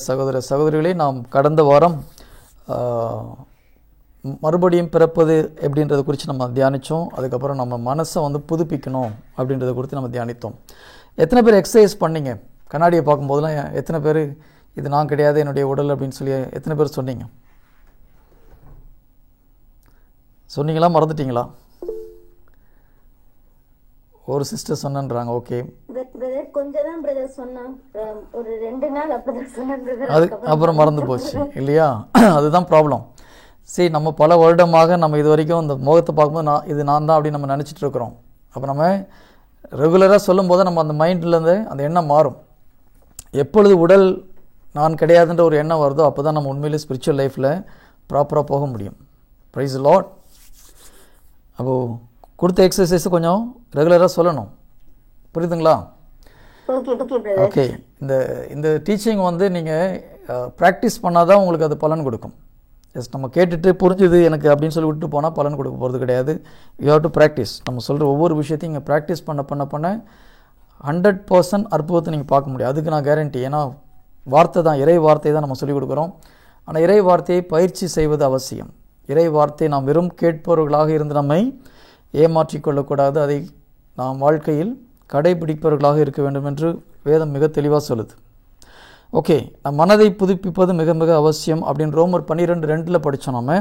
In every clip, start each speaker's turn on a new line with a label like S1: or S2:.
S1: சகோதர சகோதரிகளே, நாம் கடந்த வாரம் மறுபடியும் பிறப்பது எப்படின்றத குறித்து நம்ம தியானித்தோம். அதுக்கப்புறம் நம்ம மனசை புதுப்பிக்கணும் அப்படின்றத குறித்து நம்ம தியானித்தோம். எத்தனை பேர் எக்ஸசைஸ் பண்ணிங்க? கண்ணாடியை பார்க்கும்போதெல்லாம் எத்தனை பேர் இது நான் கிடையாது என்னுடைய உடல் அப்படின்னு சொல்லி எத்தனை பேர் சொன்னீங்க? சொன்னீங்களா, மறந்துட்டீங்களா? ஒரு சிஸ்டர் சொன்னன்றாங்க. ஓகே, அது அப்புறம் மறந்து போச்சு இல்லையா? அதுதான் ப்ராப்ளம். சரி, நம்ம பல வருடமாக நம்ம இது வரைக்கும் அந்த முகத்தை பார்க்கும்போது நான் தான் அப்படின்னு நம்ம நினச்சிட்டு இருக்கிறோம். அப்போ நம்ம ரெகுலராக சொல்லும் போது நம்ம அந்த மைண்ட்லேருந்து அந்த எண்ணம் மாறும். எப்பொழுது உடல் நான் கிடையாதுன்ற ஒரு எண்ணம் வருதோ அப்போ தான் நம்ம உண்மையிலே ஸ்பிரிச்சுவல் லைஃப்பில் ப்ராப்பராக போக முடியும். ப்ரைஸ் தி லார்ட். அப்போது கொடுத்த எக்ஸசைஸை கொஞ்சம் ரெகுலராக சொல்லணும். புரியுதுங்களா? ஓகே. இந்த டீச்சிங் நீங்கள் ப்ராக்டிஸ் பண்ணால் தான் உங்களுக்கு அது பலன் கொடுக்கும். எஸ், நம்ம கேட்டுட்டு புரிஞ்சுது எனக்கு அப்படின்னு சொல்லி விட்டு போனால் பலன் கொடுக்க போகிறது கிடையாது. You have to practice. நம்ம சொல்கிற ஒவ்வொரு விஷயத்தையும் இங்கே ப்ராக்டிஸ் பண்ண 100% அற்புதத்தை நீங்கள் பார்க்க முடியும். அதுக்கு நான் கேரண்டி. ஏன்னா வார்த்தை தான், இறை வார்த்தை தான் நம்ம சொல்லிக் கொடுக்குறோம். ஆனால் இறை வார்த்தையை பயிற்சி செய்வது அவசியம். இறை வார்த்தை நாம் வெறும் கேட்பவர்களாக இருந்து நம்மை ஏமாற்றிக்கொள்ளக்கூடாது. அதை நாம் வாழ்க்கையில் கடைபிடிப்பவர்களாக இருக்க வேண்டும் என்று வேதம் மிக தெளிவாக சொல்லுது. ஓகே, மனதை புதுப்பிப்பது மிக மிக அவசியம் அப்படின்னு ரோமர் 12:2 படித்தோம். நம்ம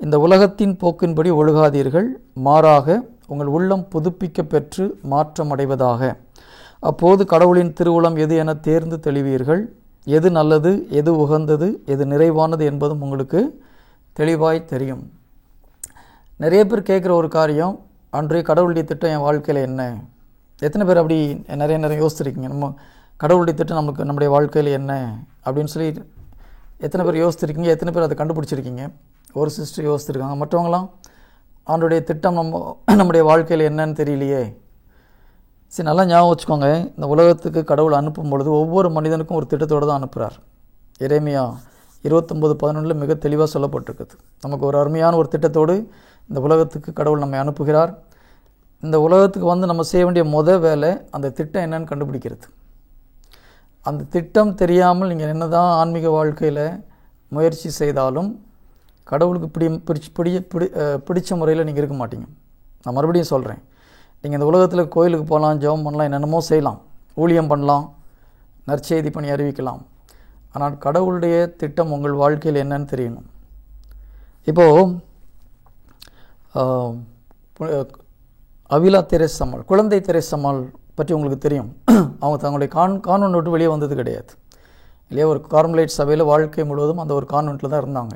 S1: இந்த உலகத்தின் போக்கின்படி ஒழுகாதீர்கள், மாறாக உங்கள் உள்ளம் புதுப்பிக்க பெற்று மாற்றம் அடைவதாக. அப்போது கடவுளின் திருவுளம் எது என தேர்ந்து தெளிவீர்கள். எது நல்லது, எது உகந்தது, எது நிறைவானது என்பதும் உங்களுக்கு தெளிவாய் தெரியும். நிறைய பேர் கேட்குற ஒரு காரியம், அன்றைய கடவுளுடைய திட்டம் என் வாழ்க்கையில் என்ன? எத்தனை பேர் அப்படி நிறைய யோசிச்சிருக்கீங்க? நம்ம கடவுளுடைய திட்டம் நம்முடைய வாழ்க்கையில் என்ன அப்படின்னு சொல்லி எத்தனை பேர் யோசிச்சிருக்கீங்க? எத்தனை பேர் அதை கண்டுபிடிச்சிருக்கீங்க? ஒரு சிஸ்டர் யோசிச்சிருக்காங்க. மற்றவங்களாம் அவனுடைய திட்டம் நம்முடைய வாழ்க்கையில் என்னன்னு தெரியலையே. சரி, நல்லா ஞாபகம் வச்சுக்கோங்க. இந்த உலகத்துக்கு கடவுள் அனுப்பும் பொழுது ஒவ்வொரு மனிதனுக்கும் ஒரு திட்டத்தோடு தான் அனுப்புகிறார். எரேமியா 29:11 மிக தெளிவாக சொல்லப்பட்டிருக்குது. நமக்கு ஒரு அருமையான ஒரு திட்டத்தோடு இந்த உலகத்துக்கு கடவுள் நம்மை அனுப்புகிறார். இந்த உலகத்துக்கு நம்ம செய்ய வேண்டிய வேலை அந்த திட்டம் என்னன்னு கண்டுபிடிக்கிறது. அந்த திட்டம் தெரியாமல் நீங்கள் என்ன தான் ஆன்மீக வாழ்க்கையில் முயற்சி செய்தாலும் கடவுளுக்கு பிடிச்ச முறையில் நீங்கள் இருக்க மாட்டீங்க. நான் மறுபடியும் சொல்கிறேன், நீங்கள் இந்த உலகத்தில் கோயிலுக்கு போகலாம், ஜெபம் பண்ணலாம், என்னென்னமோ செய்யலாம், ஊழியம் பண்ணலாம், நற்செய்தி பண்ணி அறிவிக்கலாம். ஆனால் கடவுளுடைய திட்டம் உங்கள் வாழ்க்கையில் என்னன்னு தெரியணும். இப்போது அவிலா தெரேசம்மாள், குழந்தை தெரேசம்மாள் பற்றி உங்களுக்கு தெரியும். அவங்க தங்களுடைய கான்வென்ட் விட்டு வெளியே வந்தது கிடையாது இல்லையா? ஒரு கார்மலைட் சபையில் வாழ்க்கை முழுவதும் அந்த ஒரு கான்வென்ட்டில் தான் இருந்தாங்க.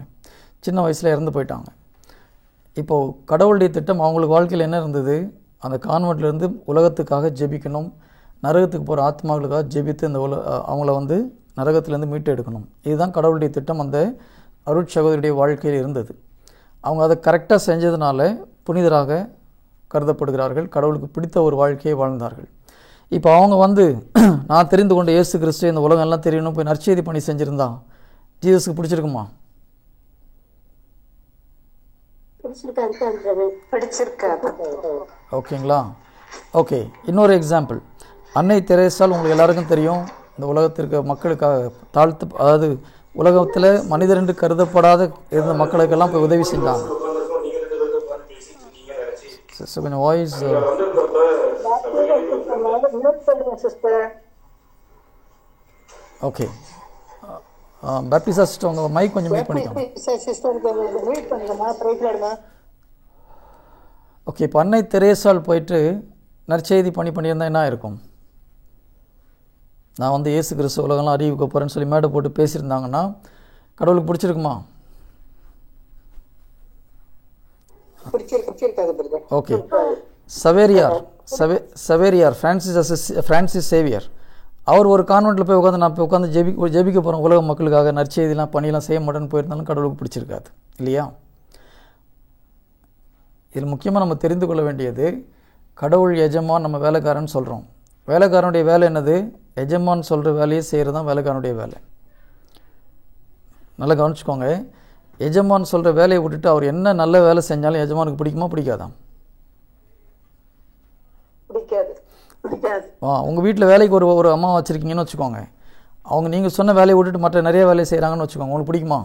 S1: சின்ன வயசில் இறந்து போயிட்டாங்க. இப்போது கடவுளுடைய திட்டம் அவங்களுக்கு வாழ்க்கையில் என்ன இருந்தது? அந்த கான்வென்ட்லேருந்து உலகத்துக்காக ஜெபிக்கணும், நரகத்துக்கு போகிற ஆத்மாக்களுக்காக ஜெபித்து இந்த அவங்கள நரகத்திலேருந்து மீட்டு எடுக்கணும். இதுதான் கடவுளுடைய திட்டம் அந்த அருட்சகோதரியுடைய வாழ்க்கையில் இருந்தது. அவங்க அதை கரெக்டாக செஞ்சதுனால புனிதராக கருதப்படுகிறார்கள். கடவுளுக்கு பிடித்த ஒரு வாழ்க்கையை வாழ்ந்தார்கள். இப்போ அவங்க நான் தெரிந்து கொண்ட இயேசு கிறிஸ்து இந்த உலகம் எல்லாம் தெரியணும் போய் நற்செய்தி பண்ணி செஞ்சுருந்தா ஜீசஸுக்கு பிடிச்சிருக்குமா? ஓகேங்களா? ஓகே, இன்னொரு எக்ஸாம்பிள். அன்னை தெரேசால் உங்களுக்கு எல்லாருக்கும் தெரியும். இந்த உலகத்திற்கு மக்களுக்காக அதாவது உலகத்தில் மனிதர் என்று கருதப்படாத இருந்த மக்களுக்கெல்லாம் போய் உதவி செஞ்சாங்க. கொஞ்சம் வாய்ஸ். ஓகே, பேப்டிஸ்டா சிஸ்டர் உங்கள் மைக் கொஞ்சம் மியூட் பண்ணிக்கோங்க. ஓகே, இப்போ அன்னை தெரேசால் போயிட்டு நற்செய்தி பண்ணியிருந்தா என்ன இருக்கும்? நான் இயேசு கிறிஸ்து உலகம்லாம் அறிவிக்க போகிறேன்னு சொல்லி மேடை போட்டு பேசியிருந்தாங்கன்னா கடவுளுக்கு பிடிச்சிருக்குமா? ஓகே, சவேரியார் பிரான்சிஸ் சேவியர், அவர் ஒரு கான்வென்ட்டில் போய் உட்காந்து ஜெபிக்க போகிறோம் உலக மக்களுக்காக, நற்செய்திலாம் பணியெல்லாம் செய்ய மாட்டேன்னு போயிருந்தாலும் கடவுளுக்கு பிடிச்சிருக்காது இல்லையா? இதில் முக்கியமாக நம்ம தெரிந்து கொள்ள வேண்டியது, கடவுள் எஜமான், நம்ம வேலைக்காரன்னு சொல்கிறோம். வேலைக்காரனுடைய வேலை என்னது? எஜமான் சொல்கிற வேலையை செய்கிறது தான் வேலைக்காரனுடைய வேலை. நல்லா கவனிச்சுக்கோங்க. எஜமான் சொல்கிற வேலையை விட்டுட்டு அவர் என்ன நல்ல வேலை செஞ்சாலும் எஜமானுக்கு பிடிக்குமா பிடிக்காதா? உங்கள் வீட்டில் வேலைக்கு ஒரு அம்மா வச்சுருக்கீங்கன்னு வச்சுக்கோங்க. அவங்க நீங்கள் சொன்ன வேலையை விட்டுட்டு மற்ற நிறைய வேலையை செய்கிறாங்கன்னு வச்சுக்கோங்க, உங்களுக்கு பிடிக்குமா?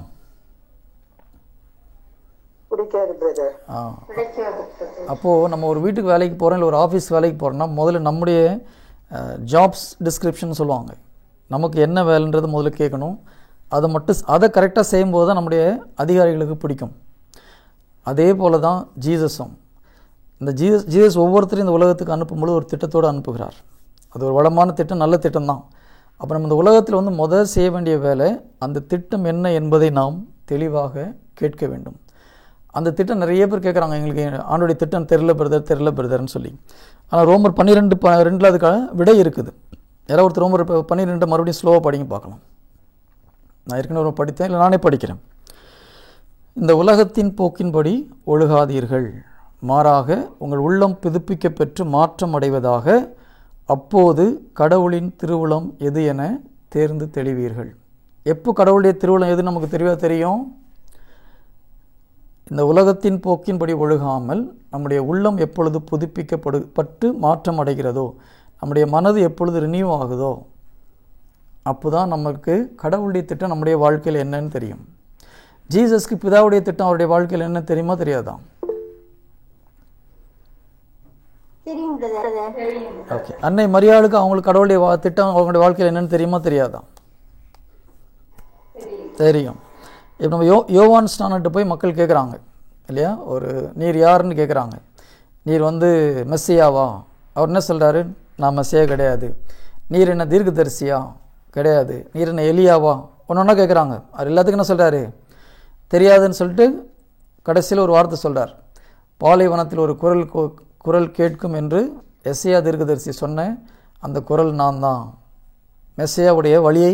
S1: அப்போது நம்ம ஒரு வீட்டுக்கு வேலைக்கு போகிறோம், இல்லை ஒரு ஆஃபீஸ் வேலைக்கு போகிறோம்னா முதல்ல நம்முடைய ஜாப்ஸ் டிஸ்கிரிப்ஷன் சொல்லுவாங்க, நமக்கு என்ன வேலைன்றது முதல்ல கேட்கணும். அதை கரெக்டாக செய்யும்போது தான் நம்முடைய அதிகாரிகளுக்கு பிடிக்கும். அதே போல் தான் ஜீசஸும். இந்த ஜீசஸ் ஒவ்வொருத்தரையும் இந்த உலகத்துக்கு அனுப்பும்போது ஒரு திட்டத்தோடு அனுப்புகிறார். அது ஒரு வளமான திட்டம், நல்ல திட்டம் தான். அப்போ நம்ம இந்த உலகத்தில் முதல் செய்ய வேண்டிய வேலை, அந்த திட்டம் என்ன என்பதை நாம் தெளிவாக கேட்க வேண்டும். அந்த திட்டம் நிறைய பேர் கேட்குறாங்க, எங்களுக்கு ஆண்டோடைய திட்டம் தெரியல பிரதர்னு சொல்லி. ஆனால் ரோமர் 12:2 அதுக்கான விடை இருக்குது. யாராவது ஒருத்தர் ரோமர் 12 மறுபடியும் ஸ்லோவாக படிங்க பார்க்கலாம். நான் ஏற்கனவே படித்தேன், இல்லை நானே படிக்கிறேன். இந்த உலகத்தின் போக்கின்படி ஒழுகாதீர்கள், மாறாக உங்கள் உள்ளம் புதுப்பிக்க பெற்று மாற்றம் அடைவதாக, அப்போது கடவுளின் திருவுளம் எது என தேர்ந்து தெளிவீர்கள். எப்போ கடவுளுடைய திருவுளம் எது நமக்கு தெரியும்? இந்த உலகத்தின் போக்கின்படி ஒழுகாமல் நம்முடைய உள்ளம் எப்பொழுது புதுப்பிக்கப்பட்டு மாற்றம் அடைகிறதோ, நம்முடைய மனது எப்பொழுது ரினியூ ஆகுதோ, அப்போ தான் நமக்கு கடவுளுடைய திட்டம் நம்முடைய வாழ்க்கையில் என்னன்னு தெரியும். ஜீசஸ்க்கு பிதாவுடைய திட்டம் அவருடைய வாழ்க்கையில் என்ன தெரியுமா தெரியாதா? ஓகே. அன்னை மரியாளுக்கு அவங்களுக்கு கடவுளுடைய திட்டம் அவங்களுடைய வாழ்க்கையில் என்னன்னு தெரியுமா தெரியாதா? தெரியும். இப்போ நம்ம யோவான் ஸ்நானன்ட்டு போய் மக்கள் கேட்குறாங்க இல்லையா, நீர் யாருன்னு கேட்குறாங்க. நீர் மெஸ்ஸியாவா? அவர் என்ன சொல்கிறாரு? நான் மெஸ்ஸியா கிடையாது. நீர் என்ன தீர்க்கதரிசியா? கிடையாது. நீர் என்ன எலியாவா? ஒன்றா கேட்குறாங்க. அவர் எல்லாத்துக்கும் என்ன சொல்கிறாரு? தெரியாதுன்னு சொல்லிட்டு கடைசியில் ஒரு வார்த்தை சொல்கிறார். பாலைவனத்தில் ஒரு குரல் கேட்கும் என்று எஸ்ஐயா தீர்க்கதரிசி சொன்ன அந்த குரல் நான் தான். மெஸ்ஸியாவுடைய வழியை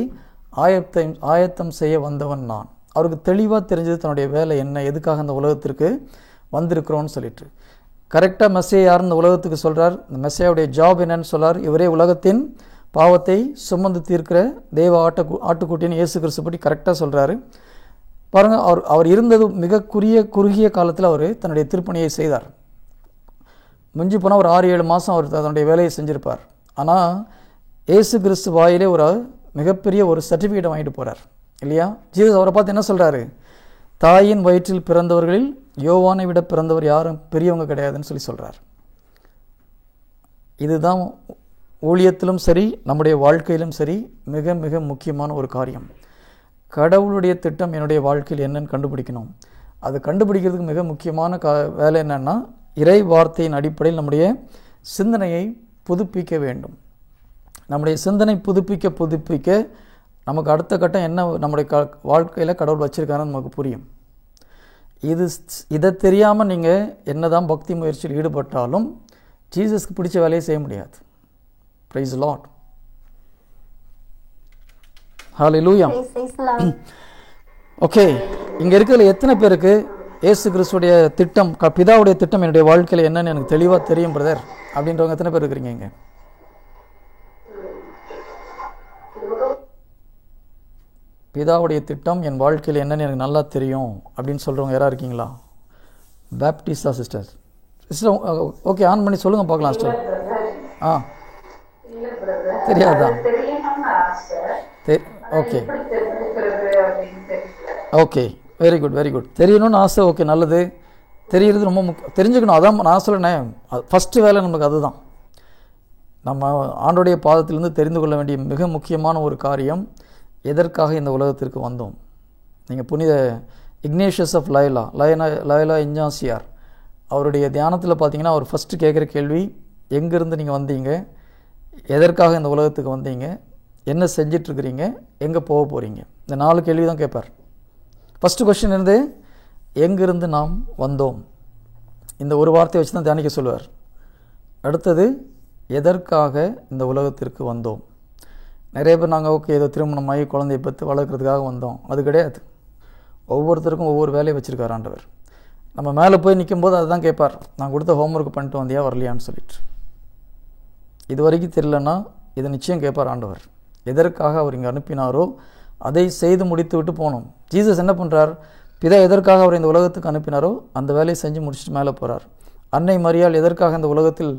S1: ஆயத்தம் செய்ய வந்தவன் நான். அவருக்கு தெளிவாக தெரிஞ்சது தன்னுடைய வேலை என்ன, எதுக்காக அந்த உலகத்திற்கு வந்திருக்கிறோன்னு சொல்லிட்டு. கரெக்டாக மெஸ்ஸியா யாருன்னு இந்த உலகத்துக்கு சொல்கிறார். இந்த மெஸ்ஸியாவுடைய ஜாப் என்னன்னு சொல்கிறார். இவரே உலகத்தின் பாவத்தை சுமந்து தீர்க்கிற தேவ ஆட்டுக்குட்டின்னு இயேசு கிறிஸ்து பற்றி கரெக்டாக சொல்கிறாரு. பாருங்கள், அவர் இருந்தது மிக குறுகிய காலத்தில் அவர் தன்னுடைய திருப்பணியை செய்தார். மிஞ்சி போனால் ஒரு 6-7 மாதம் அவர் தன்னுடைய வேலையை செஞ்சுருப்பார். ஆனால் இயேசு கிறிஸ்து வாயிலே ஒரு மிகப்பெரிய ஒரு சர்டிஃபிகேட்டை வாங்கிட்டு போகிறார் இல்லையா? ஜீசஸ் அவரை பார்த்து என்ன சொல்கிறாரு? தாயின் வயிற்றில் பிறந்தவர்களில் யோவானை விட பிறந்தவர் யாரும் பெரியவங்க கிடையாதுன்னு சொல்கிறார். இதுதான் ஊழியத்திலும் சரி நம்முடைய வாழ்க்கையிலும் சரி மிக மிக முக்கியமான ஒரு காரியம். கடவுளுடைய திட்டம் என்னுடைய வாழ்க்கையில் என்னன்னு கண்டுபிடிக்கணும். அது கண்டுபிடிக்கிறதுக்கு மிக முக்கியமான வேலை என்னன்னா, இறை வார்த்தையின் அடிப்படையில் நம்முடைய சிந்தனையை புதுப்பிக்க வேண்டும். நம்முடைய சிந்தனை புதுப்பிக்க நமக்கு அடுத்த கட்டம் என்ன நம்முடைய வாழ்க்கையில் கடவுள் வச்சுருக்காருன்னு நமக்கு புரியும். இதை தெரியாமல் நீங்கள் என்னதான் பக்தி முயற்சியில் ஈடுபட்டாலும் ஜீசஸ்க்கு பிடிச்ச வேலையை செய்ய முடியாது. Price Lord. ஹல்லேலூயா. ஓகே, இங்கே இருக்கிறதுல எத்தனை பேருக்கு இயேசு கிறிஸ்துடைய திட்டம், பிதாவுடைய திட்டம் என்னுடைய வாழ்க்கையில் என்னன்னு எனக்கு தெளிவாக தெரியும் பிரதர் அப்படின்றவங்க எத்தனை பேர் இருக்கிறீங்க இங்கே? பிதாவுடைய திட்டம் என் வாழ்க்கையில் என்னன்னு எனக்கு நல்லா தெரியும் அப்படின்னு சொல்கிறவங்க யாராக இருக்கீங்களா? பேப்டிஸ்டா சிஸ்டர் ஓகே, ஆன் பண்ணி சொல்லுங்கள் பார்க்கலாம் சிஸ்டர். தெரியாதா? Okay okay, very good. தெரியணும்னு ஆசை. ஓகே, நல்லது. தெரியறது ரொம்ப தெரிஞ்சுக்கணும். அதான் நான் சொல்லேன், ஃபஸ்ட்டு வேலை நமக்கு அதுதான். நம்ம ஆண்டோடைய பாதத்திலிருந்து தெரிந்து கொள்ள வேண்டிய மிக முக்கியமான ஒரு காரியம், எதற்காக இந்த உலகத்திற்கு வந்தோம். நீங்கள் புனித இக்னேஷியஸ் ஆஃப் லயோலா இஞ்ஞாசியார் அவருடைய தியானத்தில் பார்த்தீங்கன்னா அவர் ஃபஸ்ட்டு கேட்குற கேள்வி, எங்கேருந்து நீங்கள் வந்தீங்க, எதற்காக இந்த உலகத்துக்கு வந்தீங்க, என்ன செஞ்சிட்ருக்கிறீங்க, எங்கே போக போகிறீங்க, இந்த 4 கேள்வி தான் கேட்பார். ஃபஸ்ட்டு கொஸ்டின் இருந்து எங்கிருந்து நாம் வந்தோம், இந்த ஒரு வார்த்தையை வச்சு தான் தியானிக்க சொல்லுவார். அடுத்தது எதற்காக இந்த உலகத்திற்கு வந்தோம். நிறைய பேர் நாங்கள் ஓகே ஏதோ திருமணமாகி குழந்தையை பற்றி வளர்க்குறதுக்காக வந்தோம், அது கிடையாது. ஒவ்வொருத்தருக்கும் ஒவ்வொரு வேலையை வச்சுருக்கார் ஆண்டவர். நம்ம மேலே போய் நிற்கும்போது அதுதான் கேட்பார், நான் கொடுத்த ஹோம்ஒர்க் பண்ணிட்டு வந்தியா வரலையான்னு சொல்லிட்டு. இது வரைக்கும் தெரியலன்னா இதை நிச்சயம் கேட்பார் ஆண்டவர். எதற்காக அவர் இங்கே அனுப்பினாரோ அதை செய்து முடித்து விட்டு போகணும். ஜீசஸ் என்ன பண்ணுறார்? பிதா எதற்காக அவர் இந்த உலகத்துக்கு அனுப்பினாரோ அந்த வேலையை செஞ்சு முடிச்சுட்டு மேலே போகிறார். அன்னை மரியாள் எதற்காக இந்த உலகத்தில்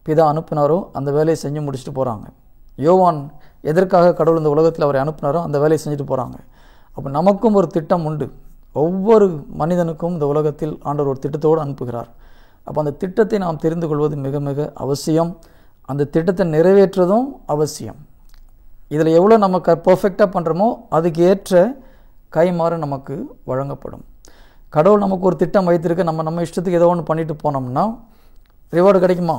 S1: பிதா அனுப்பினாரோ அந்த வேலையை செஞ்சு முடிச்சுட்டு போகிறாங்க. யோவான் எதற்காக கடவுள் இந்த உலகத்தில் அவரை அனுப்புனாரோ அந்த வேலையை செஞ்சுட்டு போகிறாங்க. அப்போ நமக்கும் ஒரு திட்டம் உண்டு. ஒவ்வொரு மனிதனுக்கும் இந்த உலகத்தில் ஆண்டவர் ஒரு திட்டத்தோடு அனுப்புகிறார். அப்போ அந்த திட்டத்தை நாம் தெரிந்து கொள்வது மிக மிக அவசியம். அந்த திட்டத்தை நிறைவேற்றுவதும் அவசியம். இதில் எவ்வளோ நம்ம பர்ஃபெக்டாக பண்ணுறோமோ அதுக்கு ஏற்ற கைமாறு நமக்கு வழங்கப்படும். கடவுள் நமக்கு ஒரு திட்டம் வைத்திருக்க நம்ம இஷ்டத்துக்கு ஏதோ ஒன்று பண்ணிட்டு போனோம்னா ரிவார்டு கிடைக்குமா?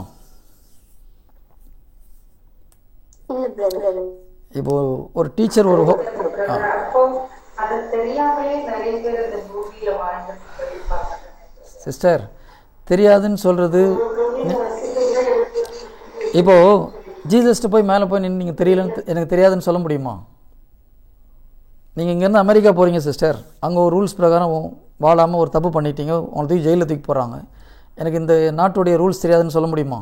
S1: இப்போ ஒரு டீச்சர் ஒரு சிஸ்டர் தெரியாதுன்னு சொல்கிறது, இப்போ ஜீசஸ்ட்டு போய் மேலே போய் நின்று நீங்கள் தெரியலன்னு எனக்கு தெரியாதுன்னு சொல்ல முடியுமா? நீங்கள் இங்கேருந்து அமெரிக்கா போகிறீங்க சிஸ்டர், அங்கே ஒரு ரூல்ஸ் பிரகாரம் வாழாமல் ஒரு தப்பு பண்ணிட்டீங்க, உங்களை தூக்கி ஜெயிலில் தூக்கி போகிறாங்க. எனக்கு இந்த நாட்டுடைய ரூல்ஸ் தெரியாதுன்னு சொல்ல முடியுமா?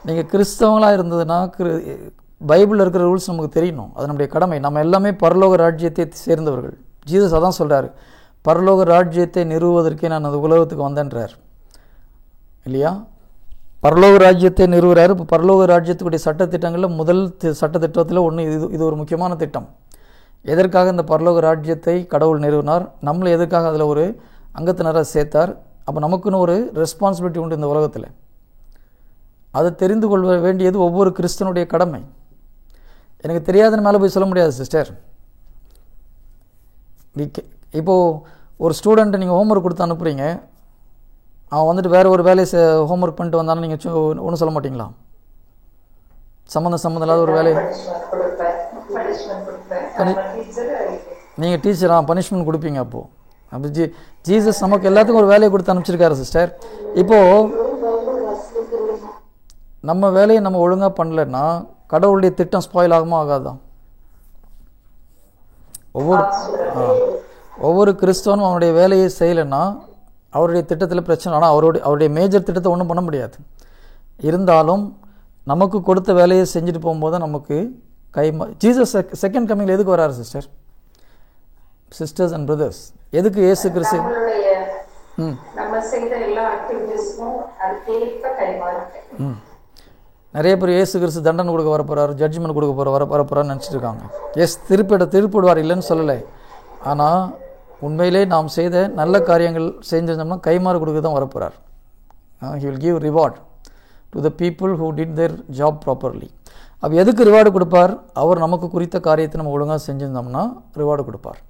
S1: நீங்கள் கிறிஸ்தவங்களாக இருந்ததுன்னா பைபிளில் இருக்கிற ரூல்ஸ் நமக்கு தெரியணும். அது நம்முடைய கடமை. நம்ம எல்லாமே பரலோக ராஜ்யத்தை சேர்ந்தவர்கள். ஜீசஸ் அதான் சொல்கிறார், பரலோக ராஜ்யத்தை நிறுவுவதற்கே நான் அந்த உலகத்துக்கு வந்தேன்றார் இல்லையா? பரலோக ராஜ்யத்தை நிறுவுறாரு. இப்போ பரலோக ராஜ்யத்துக்குடைய சட்டத்திட்டங்களில் முதல் சட்டத்திட்டத்தில் ஒன்று இது ஒரு முக்கியமான திட்டம். எதற்காக இந்த பரலோக ராஜ்யத்தை கடவுள் நிறுவினார், நம்மளை எதற்காக அதில் ஒரு அங்கத்தினராக சேர்த்தார். அப்போ நமக்குன்னு ஒரு ரெஸ்பான்சிபிலிட்டி உண்டு இந்த உலகத்தில். அதை தெரிந்து கொள்ள வேண்டியது ஒவ்வொரு கிறிஸ்தனுடைய கடமை. எனக்கு தெரியாதுன்னு மேலே போய் சொல்ல முடியாது சிஸ்டர். இப்போது ஒரு ஸ்டூடெண்ட்டை நீங்கள் ஹோம்ஒர்க் கொடுத்து அனுப்புகிறீங்க, அவன் வந்துட்டு வேறு ஒரு வேலையை ஹோம்ஒர்க் பண்ணிட்டு வந்தாலும் நீங்கள் ஒன்றும் சொல்ல மாட்டிங்களா? சம்மந்தம் இல்லாத ஒரு வேலையை நீங்கள் டீச்சராக பனிஷ்மெண்ட் கொடுப்பீங்க. அப்போ ஜீசஸ் நமக்கு எல்லாத்துக்கும் ஒரு வேலையை கொடுத்து அனுப்பிச்சிருக்காரு சிஸ்டர். இப்போது நம்ம வேலையை நம்ம ஒழுங்காக பண்ணலன்னா கடவுளுடைய திட்டம் ஸ்பாயில் ஆகுமா ஆகாதான்? ஒவ்வொரு கிறிஸ்தவனும் அவனுடைய வேலையை செய்யலைன்னா அவருடைய திட்டத்தில் பிரச்சனை. ஆனால் அவருடைய மேஜர் திட்டத்தை ஒன்றும் பண்ண முடியாது. இருந்தாலும் நமக்கு கொடுத்த வேலையை செஞ்சுட்டு போகும்போது நமக்கு ஜீசஸ் செகண்ட் கமிங்கில் எதுக்கு வராரு சிஸ்டர்ஸ் அண்ட் பிரதர்ஸ்? எதுக்கு இயேசு கிறிஸ்து நிறைய பேர் இயேசு கிறிஸ்து தண்டனை கொடுக்க வரப்போறாரு, ஜட்ஜ்மெண்ட் கொடுக்க வரப்போறான்னு நினச்சிட்டு இருக்காங்க. திருப்பிடுவார், இல்லைன்னு சொல்லலை. ஆனால் உண்மையிலே நாம் செய்த நல்ல காரியங்கள் செஞ்சிருந்தோம்னா கைமாறு கொடுக்க தான் வரப்போறார். he will give reward to the people who did their job properly. அப்போ எதுக்கு ரிவார்டு கொடுப்பார்? அவர் நமக்கு குறித்த காரியத்தை நம்ம ஒழுங்காக செஞ்சிருந்தோம்னா ரிவார்டு கொடுப்பார்.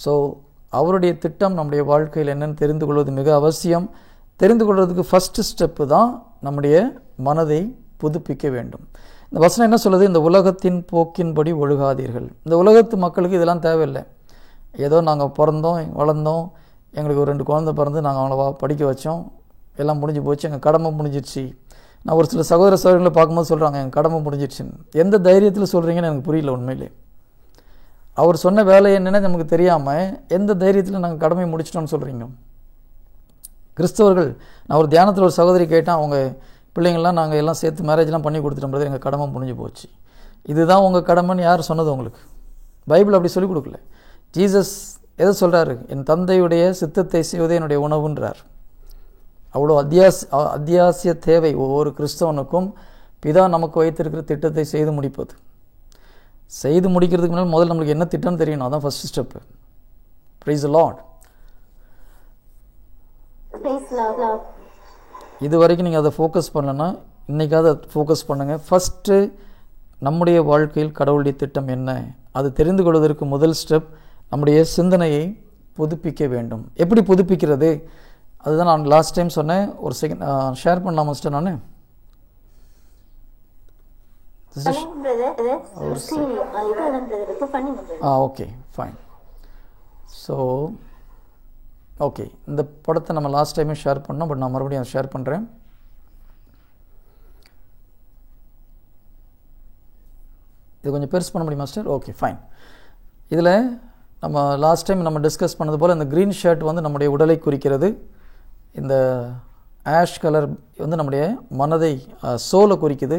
S1: ஸோ அவருடைய திட்டம் நம்முடைய வாழ்க்கையில் என்னென்னு தெரிந்து கொள்வது மிக அவசியம். தெரிந்து கொள்வதுக்கு ஃபஸ்ட்டு ஸ்டெப்பு தான் நம்முடைய மனதை புதுப்பிக்க வேண்டும். இந்த வசனம் என்ன சொல்லுது? இந்த உலகத்தின் போக்கின்படி ஒழுகாதீர்கள். இந்த உலகத்து மக்களுக்கு இதெல்லாம் தேவையில்லை. ஏதோ நாங்கள் பிறந்தோம் வளர்ந்தோம், எங்களுக்கு ஒரு 2 குழந்தை பிறந்து நாங்கள் அவங்கள படிக்க வச்சோம், எல்லாம் முடிஞ்சு போச்சு, எங்கள் கடமை முடிஞ்சிடுச்சு. நான் ஒரு சில சகோதரர்களை பார்க்கும்போது சொல்கிறாங்க எங்கள் கடமை முடிஞ்சிடுச்சுன்னு. எந்த தைரியத்தில் சொல்கிறீங்கன்னு எனக்கு புரியல உண்மையிலே. அவர் சொன்ன வேலை என்னென்னு நமக்கு தெரியாமல் எந்த தைரியத்தில் நாங்கள் கடமையை முடிச்சிட்டோம்னு சொல்கிறீங்க? கிறிஸ்தவர்கள், நான் ஒரு தியானத்தில் ஒரு சகோதரி கேட்டேன், அவங்க பிள்ளைங்கள்லாம் நாங்கள் எல்லாம் சேர்த்து மேரேஜ்லாம் பண்ணி கொடுத்துட்டோம், எங்கள் கடமை முடிஞ்சு போச்சு. இதுதான் உங்கள் கடமைன்னு யார் சொன்னது உங்களுக்கு? பைபிள் அப்படி சொல்லிக் கொடுக்கல. ஜீசஸ் எதை சொல்கிறாரு? என் தந்தையுடைய சித்தத்தை செய்வதே என்னுடைய உணவுன்றார். அவ்வளோ அத்தியாவசிய தேவை ஒவ்வொரு கிறிஸ்தவனுக்கும். பிதா நமக்கு வைத்திருக்கிற திட்டத்தை செய்து முடிப்பது. செய்து முடிக்கிறதுக்கு முன்னால் முதல்ல நம்மளுக்கு என்ன திட்டம் தெரியணும். அதான் first step. Praise the Lord. இது வரைக்கும் நீங்கள் அதை ஃபோக்கஸ் பண்ணலன்னா இன்றைக்காவது அதை ஃபோக்கஸ் பண்ணுங்கள். ஃபஸ்ட்டு நம்முடைய வாழ்க்கையில் கடவுளுடைய திட்டம் என்ன, அது தெரிந்து கொள்வதற்கு முதல் ஸ்டெப் நம்முடைய சிந்தனையை புதுப்பிக்க வேண்டும். எப்படி புதுப்பிக்கிறது? அதுதான் நான் லாஸ்ட் டைம் சொன்னேன். ஒரு செகண்ட் ஷேர் பண்ணலாமா சிஸ்டர்? நான் ஓகே ஃபைன். ஸோ ஓகே, இந்த படத்தை நம்ம லாஸ்ட் டைமே ஷேர் பண்ணோம், பட் நான் மறுபடியும் ஷேர் பண்ணுறேன். இது கொஞ்சம் பெருசு பண்ண முடியுமா சிஸ்டர்? Okay fine. இதில் நம்ம லாஸ்ட் டைம் நம்ம டிஸ்கஸ் பண்ணது போல் இந்த க்ரீன் ஷர்ட் வந்து நம்முடைய உடலை குறிக்கிறது. இந்த ஆஷ் கலர் வந்து நம்முடைய மனதை, சோலை குறிக்குது.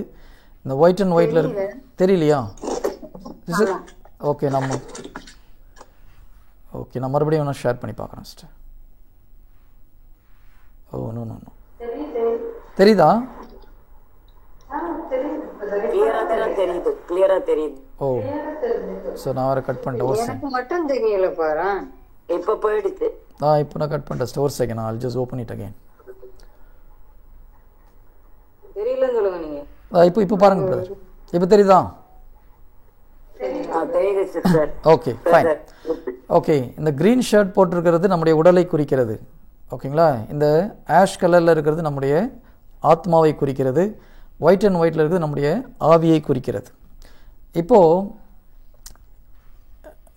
S1: இந்த ஒயிட் அண்ட் ஒயிட்டில் தெரியலையா? ஓகே, நான் மறுபடியும் நான் ஷேர் பண்ணி பார்க்குறேன் sister. Oh no no no தெரியுதா? ஓ, ஸோ நான் வேறு கட் பண்ணிட்டேன். ஒரு செகண்ட்
S2: மட்டும் தெரியல பாரு. இப்போ போயிடுச்சு.
S1: இப்போ நான் கட் பண்ணிட்டேன். ஒரு second, I'll just open it again.
S2: தெரியலன்னு சொல்லுங்க நீங்க.
S1: இப்போ பாருங்க பிரதர், இப்போ தெரியுதா? Okay, fine. ஓகே, இந்த க்ரீன் ஷர்ட் போட்டிருக்கிறது நம்முடைய உடலை குறிக்கிறது. ஓகேங்களா? இந்த ஆஷ் கலரில் இருக்கிறது நம்முடைய ஆத்மாவை குறிக்கிறது. ஒயிட் அண்ட் ஒயிட்டில் இருக்கிறது நம்முடைய ஆவியை குறிக்கிறது. இப்போது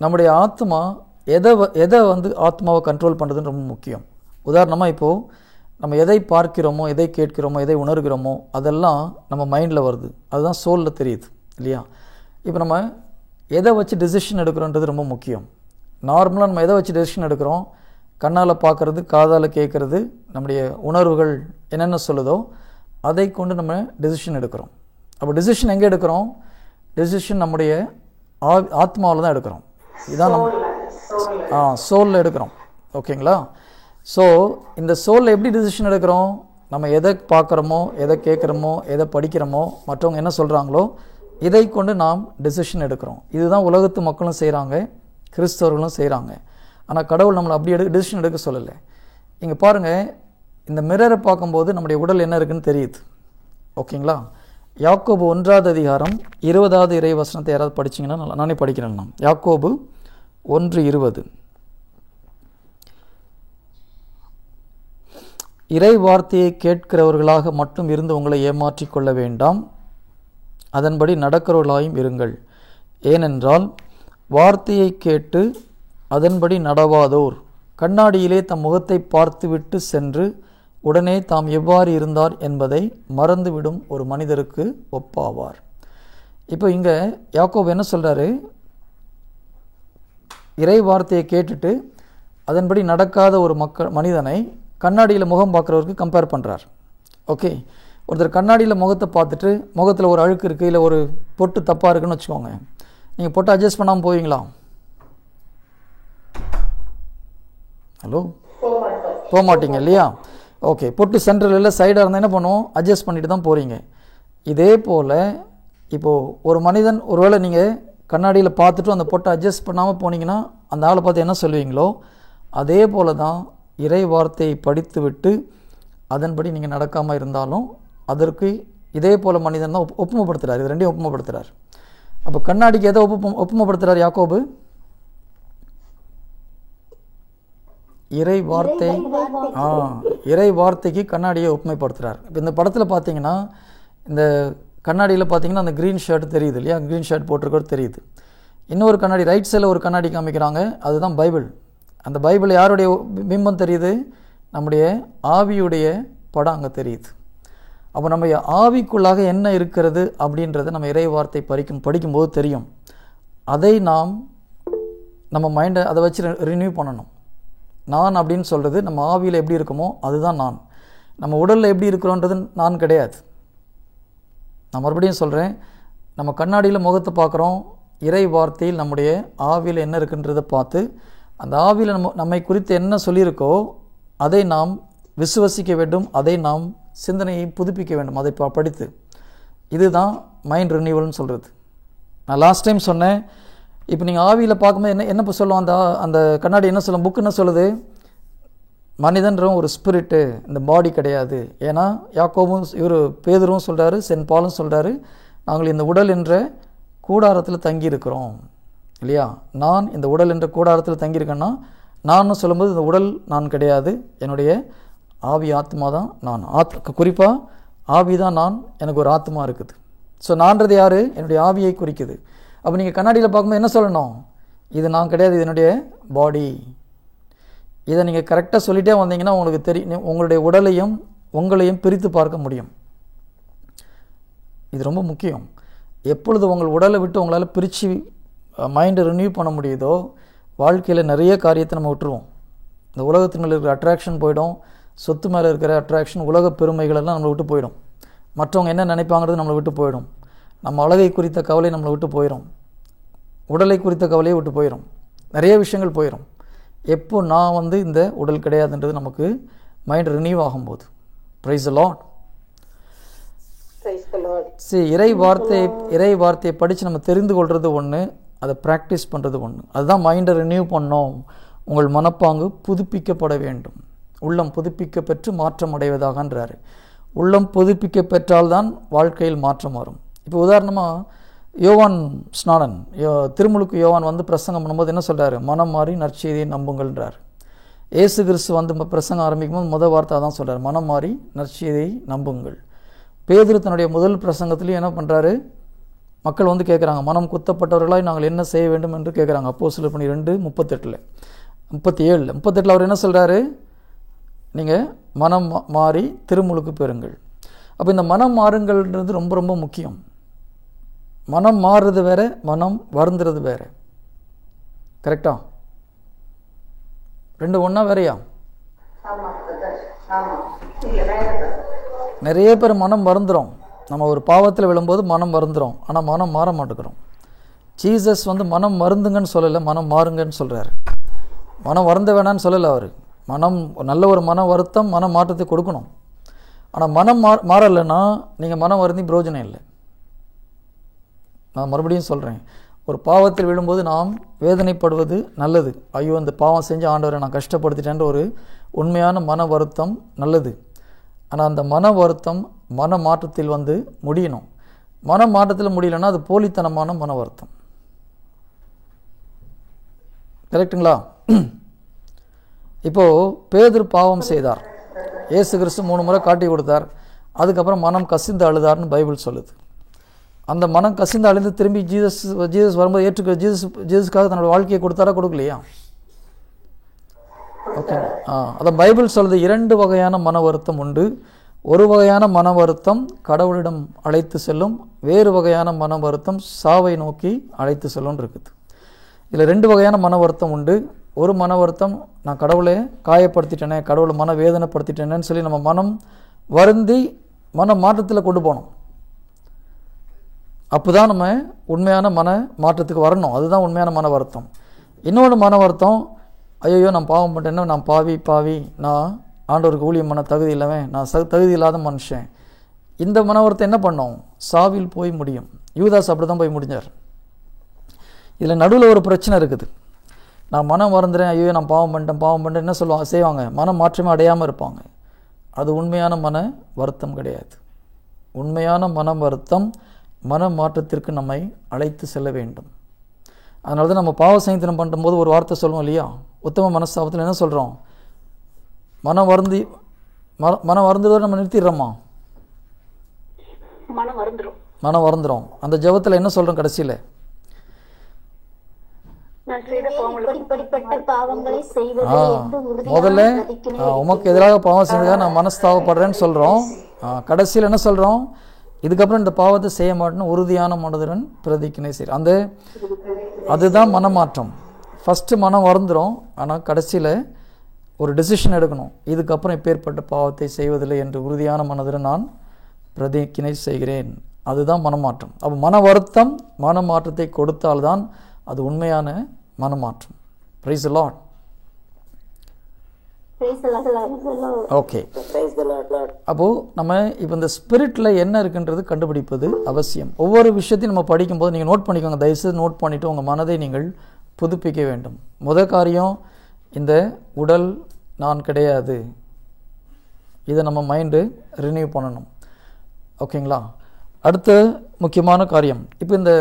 S1: நம்முடைய ஆத்மா எதை வந்து ஆத்மாவை கண்ட்ரோல் பண்ணுறதுன்னு ரொம்ப முக்கியம். உதாரணமாக இப்போது நம்ம எதை பார்க்கிறோமோ, எதை கேட்கிறோமோ, எதை உணர்கிறோமோ அதெல்லாம் நம்ம மைண்டில் வருது. அதுதான் சோலில் தெரியுது இல்லையா? இப்போ நம்ம எதை வச்சு டெசிஷன் எடுக்கிறோன்றது ரொம்ப முக்கியம். நார்மலாக நம்ம எதை வச்சு டெசிஷன் எடுக்கிறோம்? கண்ணால் பார்க்குறது, காதால் கேட்குறது, நம்முடைய உணர்வுகள் என்னென்ன சொல்லுதோ அதை கொண்டு நம்ம டெசிஷன் எடுக்கிறோம். அப்போ டெசிஷன் எங்கே எடுக்கிறோம்? டெசிஷன் நம்முடைய ஆத்மாவில் தான் எடுக்கிறோம். இதான் நம்ம சோலில் எடுக்கிறோம். ஓகேங்களா? ஸோ இந்த சோலில் எப்படி டெசிஷன் எடுக்கிறோம்? நம்ம எதை பார்க்குறோமோ, எதை கேட்குறோமோ, எதை படிக்கிறோமோ, மற்றவங்க என்ன சொல்கிறாங்களோ இதை கொண்டு நாம் டெசிஷன் எடுக்கிறோம். இதுதான் உலகத்து மக்களும் செய்கிறாங்க, கிறிஸ்தவர்களும் செய்கிறாங்க. ஆனால் கடவுள் நம்மளை அப்படி டெசிஷன் எடுக்க சொல்லலை. இங்கே பாருங்கள், இந்த மிரரை பார்க்கும்போது நம்முடைய உடல் என்ன இருக்குன்னு தெரியுது. ஓகேங்களா? யாக்கோபு 1வது அதிகாரம் 20வது இறை வசனத்தை யாராவது படிச்சிங்கன்னா நானே படிக்கிறேன். நான் யாக்கோபு 1:20. இறை வார்த்தையை கேட்கிறவர்களாக மட்டும் இருந்து உங்களை ஏமாற்றிக் கொள்ள வேண்டாம், அதன்படி நடக்கிறவர்களாயும் இருங்கள். ஏனென்றால் வார்த்தையை கேட்டு அதன்படி நடவாதோர் கண்ணாடியிலே தம் முகத்தை பார்த்துவிட்டு சென்று உடனே தாம் எவ்வாறு இருந்தார் என்பதை மறந்துவிடும் ஒரு மனிதருக்கு ஒப்பாவார். இப்போ இங்கே யாக்கோபு என்ன சொல்கிறாரு? இறை வார்த்தையை கேட்டுட்டு அதன்படி நடக்காத ஒரு மனிதனை கண்ணாடியில் முகம் பார்க்குறவருக்கு கம்பேர் பண்ணுறார். ஓகே, ஒருத்தர் கண்ணாடியில் முகத்தை பார்த்துட்டு முகத்தில் ஒரு அழுக்கு இருக்குது, இல்லை ஒரு பொட்டு தப்பாக இருக்குன்னு வச்சுக்கோங்க. நீங்கள் பொட்டு அட்ஜஸ்ட் பண்ணாமல் போவீங்களா? ஹலோ, போக மாட்டீங்க இல்லையா? ஓகே, பொட்டு சென்ட்ரல் இல்லை சைடாக இருந்தால் என்ன பண்ணுவோம்? அட்ஜஸ்ட் பண்ணிட்டு தான் போகிறீங்க. இதே போல் இப்போது ஒரு மனிதன் ஒருவேளை நீங்கள் கண்ணாடியில் பார்த்துட்டு அந்த பொட்டை அட்ஜஸ்ட் பண்ணாமல் போனீங்கன்னா அந்த ஆளை பார்த்து என்ன சொல்லுவீங்களோ அதே போல தான் இறை வார்த்தையை படித்து விட்டு அதன்படி நீங்கள் நடக்காமல் இருந்தாலும் அதற்கு இதே போல் மனிதன் தான் ஒப்புமைப்படுத்துகிறார். இது ரெண்டையும் ஒப்புமைப்படுத்துகிறார். அப்போ கண்ணாடிக்கு எதை ஒப்புமைப்படுத்துகிறார் யாக்கோபு? இறை வார்த்தை. இறை வார்த்தைக்கு கண்ணாடியை ஒப்புமைப்படுத்துகிறார். இப்போ இந்த படத்தில் பார்த்தீங்கன்னா, இந்த கண்ணாடியில் பார்த்தீங்கன்னா அந்த க்ரீன் ஷர்ட் தெரியுது இல்லையா? க்ரீன் ஷர்ட் போட்டிருக்கிறது தெரியுது. இன்னொரு கண்ணாடி ரைட் சைடில் ஒரு கண்ணாடி காமிக்கிறாங்க, அதுதான் பைபிள். அந்த பைபிள் யாருடைய பிம்பம் தெரியுது? நம்முடைய ஆவியுடைய படம் அங்கே தெரியுது. அப்போ நம்ம ஆவிக்குள்ளாக என்ன இருக்கிறது அப்படின்றத நம்ம இறை வார்த்தை படிக்கும்போது தெரியும். அதை நம்ம மைண்டை அதை வச்சு ரினியூ பண்ணணும். நான் அப்படின்னு சொல்கிறது நம்ம ஆவியில் எப்படி இருக்குமோ அதுதான் நான். நம்ம உடலில் எப்படி இருக்கிறோன்றது நான் கிடையாது. நான் மறுபடியும் சொல்கிறேன், நம்ம கண்ணாடியில் முகத்தை பார்க்குறோம், இறை வார்த்தையில் நம்முடைய ஆவியில் என்ன இருக்குன்றதை பார்த்து அந்த ஆவியில் நம்மை குறித்து என்ன சொல்லியிருக்கோ அதை நாம் விசுவசிக்க வேண்டும், அதை நாம் சிந்தனையை புதுப்பிக்க வேண்டும், அதை படித்து. இதுதான் மைண்ட் ரினியூவல்னு சொல்கிறது. நான் லாஸ்ட் டைம் சொன்னேன், இப்போ நீங்கள் ஆவியில் பார்க்கும்போது என்ன சொல்லுவோம்? அந்த கண்ணாடி என்ன சொல்லும்? புக்கு என்ன சொல்லுது? மனிதன்றவன் ஒரு ஸ்பிரிட்டு, இந்த பாடி கிடையாது. ஏன்னா யாக்கோபும் பேதுருவும் சொல்கிறாரு, சென்ட் பாலும் சொல்கிறாரு, நாங்கள் இந்த உடல் என்ற கூடாரத்தில் தங்கியிருக்கிறோம் இல்லையா? நான் இந்த உடல் என்ற கூடாரத்தில் தங்கியிருக்கேன்னா நான் சொல்லும்போது இந்த உடல் நான் கிடையாது, என்னுடைய ஆவி ஆத்மா தான் நான். குறிப்பாக ஆவி தான் நான், எனக்கு ஒரு ஆத்மா இருக்குது. ஸோ நான்றது யார்? என்னுடைய ஆவியை குறிக்குது. அப்போ நீங்கள் கண்ணாடியில் பார்க்கும்போது என்ன சொல்லணும்? இது நான் கிடையாது, இது என்னுடைய பாடி. இதை நீங்கள் கரெக்டாக சொல்லிட்டே வந்தீங்கன்னா உங்களுக்கு தெரியும், உங்களுடைய உடலையும் உங்களையும் பிரித்து பார்க்க முடியும். இது ரொம்ப முக்கியம். எப்பொழுது உங்கள் உடலை விட்டு உங்களால் பிரித்து மைண்டை ரினியூ பண்ண முடியுதோ வாழ்க்கையில் நிறைய காரியத்தை நம்ம விட்டுருவோம். இந்த உலகத்தின் மேலே இருக்கிற அட்ராக்ஷன் போயிடும், சொத்து மேலே இருக்கிற அட்ராக்ஷன், உலக பெருமைகளெல்லாம் நம்மளை விட்டு போயிடும், மற்றவங்க என்ன நினைப்பாங்கிறது நம்மளை விட்டு போயிடும், நம்ம அழகை குறித்த கவலை நம்மளை விட்டு போயிடும், உடலை குறித்த கவலையை விட்டு போயிடும், நிறைய விஷயங்கள் போயிடும். எப்போ நான் இந்த உடல் கிடையாதுன்றது நமக்கு மைண்ட் ரினியூவ் ஆகும்போது. Praise the Lord. இறை வார்த்தையை படித்து நம்ம தெரிந்து கொள்வது ஒன்று, அதை ப்ராக்டிஸ் பண்ணுறது ஒன்று. அதுதான் மைண்டை ரினியூ பண்ணோம். உங்கள் மனப்பாங்கு புதுப்பிக்கப்பட வேண்டும். உள்ளம் புதுப்பிக்க பெற்று மாற்றம் அடைவதாகன்றாரு. உள்ளம் புதுப்பிக்க பெற்றால்தான் வாழ்க்கையில் மாற்றம் வரும். இப்போ உதாரணமாக யோவான் ஸ்நானன், திருமுழுக்கு யோவான் வந்து பிரசங்கம் பண்ணும்போது என்ன சொல்கிறாரு? மனம் மாறி நற்செய்தியை நம்புங்கள்ன்றார். ஏசு கிறிஸ்து வந்து பிரசங்கம் ஆரம்பிக்கும் போது முதல் வார்த்தை தான் சொல்கிறார், மனம் மாறி நற்செய்தியை நம்புங்கள். பேதுரு தன்னுடைய முதல் பிரசங்கத்திலையும் என்ன பண்ணுறாரு? மக்கள் வந்து கேட்குறாங்க, மனம் குத்தப்பட்டவர்களாய் நாங்கள் என்ன செய்ய வேண்டும் என்று கேட்குறாங்க. அப்போஸ்தலர் பணி 2:37 அவர் என்ன சொல்கிறாரு? நீங்கள் மனம் மாறி திருமுழுக்கு பெறுங்கள். அப்போ இந்த மனம் மாறுங்கள்ன்றது ரொம்ப ரொம்ப முக்கியம். மனம் மாறுறது வேற, மனம் வருந்துறது வேற. கரெக்டா? ரெண்டு ஒன்றா வேறையா? நிறைய பேர் மனம் வருந்துறோம். நம்ம ஒரு பாவத்தில் விழும்போது மனம் வருந்துறோம், ஆனால் மனம் மாற மாட்டேங்கிறோம். ஜீசஸ் வந்து மனம் மருந்துங்கன்னு சொல்லலை, மனம் மாறுங்கன்னு சொல்கிறாரு. மனம் வருந்த வேணான்னு சொல்லலை அவர். மனம் நல்ல ஒரு மன வருத்தம் மன மாற்றத்தை கொடுக்கணும். ஆனால் மனம் மாறலைன்னா நீங்கள் மனம் வருந்தி பிரயோஜனம் இல்லை. நான் மறுபடியும் சொல்கிறேன், ஒரு பாவத்தில் விழும்போது நாம் வேதனைப்படுவது நல்லது. ஐயோ அந்த பாவம் செஞ்சு ஆண்டவரை நான் கஷ்டப்படுத்திட்டேன்ற ஒரு உண்மையான மன வருத்தம் நல்லது. ஆனால் அந்த மன வருத்தம் மன மாற்றத்தில் வந்து முடியணும். மன மாற்றத்தில் முடியலன்னா அது போலித்தனமான மன வருத்தம். கரெக்டுங்களா? இப்போது பேதுரு பாவம் செய்தார், இயேசு கிறிஸ்து 3 முறை காட்டி கொடுத்தார். அதுக்கப்புறம் மனம் கசிந்து அழுதார்னு பைபிள் சொல்லுது. அந்த மனம் கசிந்து அழுந்து திரும்பி ஜீசஸ் வரும்போது ஜீசஸ்க்காக தன்னோட வாழ்க்கையை கொடுத்தாரா, கொடுக்கலையா? ஓகே. அதான் பைபிள் சொல்லுது, 2 வகையான மன வருத்தம் உண்டு. ஒரு வகையான மன வருத்தம் கடவுளிடம் அழைத்து செல்லும், வேறு வகையான மன வருத்தம் சாவை நோக்கி அழைத்து செல்லும் இருக்குது. இதில் 2 வகையான மன வருத்தம் உண்டு. ஒரு மன வருத்தம், நான் கடவுளை காயப்படுத்திட்டேனே, கடவுளை மன வேதனைப்படுத்திட்டேனேன்னு சொல்லி நம்ம மனம் வருந்தி மன மாற்றத்தில் கொண்டு போகணும். அப்போ தான் நம்ம உண்மையான மன மாற்றத்துக்கு வரணும். அதுதான் உண்மையான மன வருத்தம். இன்னொன்று மன வருத்தம், ஐயோ நான் பாவம் பண்ணிட்டேன்னா, நான் பாவி, நான் ஆண்டவருக்கு ஊழியம் பண்ண தகுதி இல்லவன், நான் தகுதி இல்லாத மனுஷன். இந்த மன வருத்தம் என்ன பண்ணோம்? சாவில் போய் முடியும். யூதாஸ் அப்படி தான் போய் முடிஞ்சார். இதில் நடுவில் ஒரு பிரச்சனை இருக்குது. நான் மனம் மறந்துறேன், ஐயோ நான் பாவம் பண்ணிட்டேன் என்ன சொல்லுவாங்க, செய்வாங்க, மன மாற்றமே அடையாமல் இருப்பாங்க. அது உண்மையான மன வருத்தம் கிடையாது. உண்மையான மன வருத்தம் மன மாற்றத்திற்கு நம்மை அழைத்து செல்ல வேண்டும். அதனால தான் நம்ம பாவ சங்கீதனம் பண்ணும்போது ஒரு வார்த்தை சொல்லுவோம் இல்லையா? உத்தம மனஸ்தாபத்தில் என்ன சொல்கிறோம்? மனம் வருந்துவதை நம்ம நிறுத்திடுறோமா? மனம் வருந்துறோம். அந்த ஜெபத்தில் என்ன சொல்கிறோம் கடைசியில்? முதல்ல உமக்கு எதிராக பாவம் செஞ்சா நான் மனஸ்தாபப்படுறேன்னு சொல்கிறோம். கடைசியில் என்ன சொல்கிறோம்? இதுக்கப்புறம் இந்த பாவத்தை செய்ய மாட்டேன்னு உறுதியான மனதுடன் பிரதிக்கினை செய்கிறோம். அதுதான் மனமாற்றம். ஃபஸ்ட்டு மனம் வருந்துடும், ஆனால் கடைசியில் ஒரு டெசிஷன் எடுக்கணும். இதுக்கப்புறம் இப்பேற்பட்ட பாவத்தை செய்வதில்லை என்று உறுதியான மனதுடன் நான் பிரதிக்கினை செய்கிறேன். அதுதான் மனமாற்றம். அப்போ மன வருத்தம் மன மாற்றத்தை கொடுத்தால்தான் அது உண்மையான மனமாற்றம். Praise the Lord. ஓகே. அப்போது நம்ம இப்போ இந்த ஸ்பிரிட்டில் என்ன இருக்குன்றது கண்டுபிடிப்பது அவசியம். ஒவ்வொரு விஷயத்தையும் நம்ம படிக்கும்போது நீங்கள் நோட் பண்ணிக்கோங்க, தயவுசெய்து நோட் பண்ணிவிட்டு உங்கள் மனதை நீங்கள் புதுப்பிக்க வேண்டும். முதல் காரியம், இந்த உடல் நான் கிடையாது, இதை நம்ம மைண்டு ரினியூ பண்ணணும். ஓகேங்களா? அடுத்த முக்கியமான காரியம், இப்போ இந்த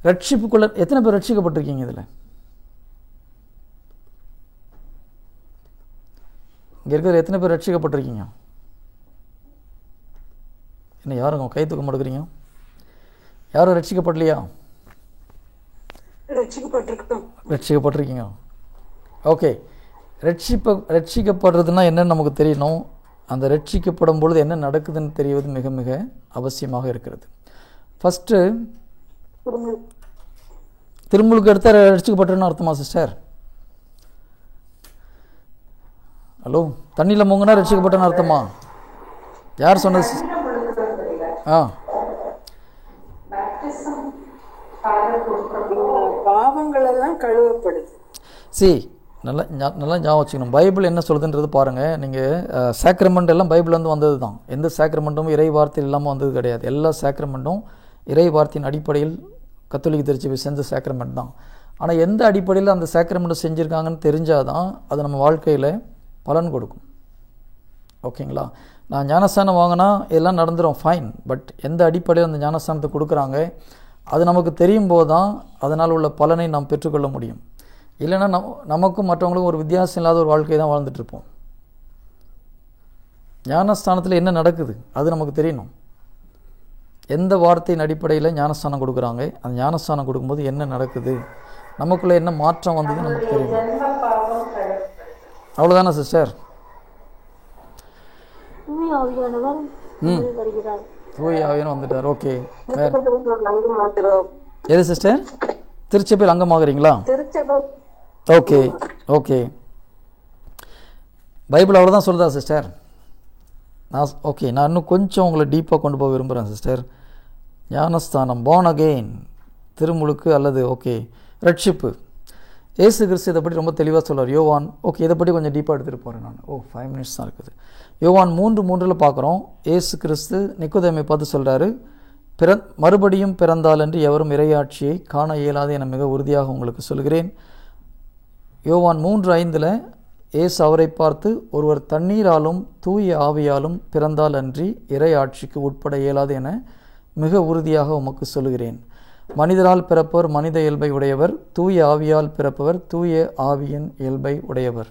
S1: ரட்சிப்புக்குள்ள எத்தனை பேர் ரட்சிக்கப்பட்டிருக்கீங்க? இதில் இங்கே இருக்கிற எத்தனை பேர் ரட்சிக்கப்பட்டிருக்கீங்க? என்ன யாருங்க கை தூக்க மாட்டேங்கிறீங்க? யாரும் ரட்சிக்கப்படலையா? ரட்சிக்கப்பட்டிருக்கீங்க. ஓகே. ரட்சிக்கப்படுறதுன்னா என்னன்னு நமக்கு தெரியணும். அந்த ரட்சிக்கப்படும் பொழுது என்ன நடக்குதுன்னு தெரிவது மிக மிக அவசியமாக இருக்கிறது. ஃபஸ்ட்டு திருமுழுக்கு எடுத்தால் ரட்சிக்கப்பட்டிருன்னு அர்த்தமா சிஸ்டர்? ஹலோ, தண்ணியில் மூங்கினா ரட்சிக்கப்பட்டன்னு அர்த்தமா? யார் சொன்னது?
S2: பாவங்கள் எல்லாம் கழுவப்படுது.
S1: நல்லா ஞாபகம் வச்சுக்கணும். பைபிள் என்ன சொல்லுதுன்றது பாருங்கள். நீங்கள் சாக்ரமெண்ட் எல்லாம் பைபிள்லேருந்து வந்தது தான். எந்த சாக்ரமெண்ட்டும் இறை வார்த்தையில் இல்லாமல் வந்தது கிடையாது. எல்லா சாக்ரமெண்ட்டும் இறை வார்த்தையின் அடிப்படையில் கத்தோலிக்க திருச்சபை செஞ்ச சாக்ரமெண்ட் தான். ஆனால் எந்த அடிப்படையில் அந்த சாக்ரமெண்ட் செஞ்சுருக்காங்கன்னு தெரிஞ்சால் தான் அது நம்ம வாழ்க்கையில் பலன் கொடுக்கும். ஓகேங்களா? நான் ஞானஸ்தானம் வாங்கினா எல்லாம் நடந்துடும், ஃபைன். பட் எந்த அடிப்படையில் அந்த ஞானஸ்தானத்தை கொடுக்குறாங்க அது நமக்கு தெரியும் போது தான் அதனால் உள்ள பலனை நாம் பெற்றுக்கொள்ள முடியும். இல்லைன்னா நமக்கும் மற்றவங்களுக்கும் ஒரு வித்தியாசம் இல்லாத ஒரு வாழ்க்கையை தான் வாழ்ந்துட்டுருப்போம். ஞானஸ்தானத்தில் என்ன நடக்குது அது நமக்கு தெரியணும். எந்த வார்த்தையின் அடிப்படையில் ஞானஸ்தானம் கொடுக்குறாங்க, அந்த ஞானஸ்தானம் கொடுக்கும்போது என்ன நடக்குது, நமக்குள்ளே என்ன மாற்றம் வந்தது நமக்கு தெரியணும். அவ்வளோதானே சிஸ்டர்? தூய ஆவியானவர் வந்துட்டார். ஓகே. எது சிஸ்டர்? திருச்சபையில் அங்கமாகறீங்களா? Okay okay. பைபிள் அவ்வளோதான் சொல்லுதா சிஸ்டர்? நான் இன்னும் கொஞ்சம் உங்களை டீப்பாக கொண்டு போக விரும்புகிறேன் சிஸ்டர். ஞானஸ்தானம், பார்ன் அகெயின், திருமுழுக்கு அல்லது ரட்சிப்பு. ஏசு கிறிஸ்து இதை பற்றி ரொம்ப தெளிவாக சொல்கிறார். யோவான் இதை பற்றி கொஞ்சம் டீப்பாக எடுத்துகிட்டு போகிறேன் நான். 5 minutes தான் இருக்குது. யோவான் 3:3 பார்க்குறோம். ஏசு கிறிஸ்து நிக்கோதேமை பார்த்து சொல்கிறாரு, மறுபடியும் பிறந்தால் என்று எவரும் இறையாட்சியை காண இயலாது என மிக உறுதியாக உங்களுக்கு சொல்கிறேன். யோவான் 3:5 ஏசு அவரை பார்த்து, ஒருவர் தண்ணீராலும் தூய ஆவியாலும் பிறந்தால் அன்றி இறை ஆட்சிக்கு உட்பட இயலாது என மிக உறுதியாக உமக்கு சொல்கிறேன். மனிதரால் பிறப்பவர் மனித இயல்பை உடையவர், தூய ஆவியால் பிறப்பவர் தூய ஆவியின் இயல்பை உடையவர்.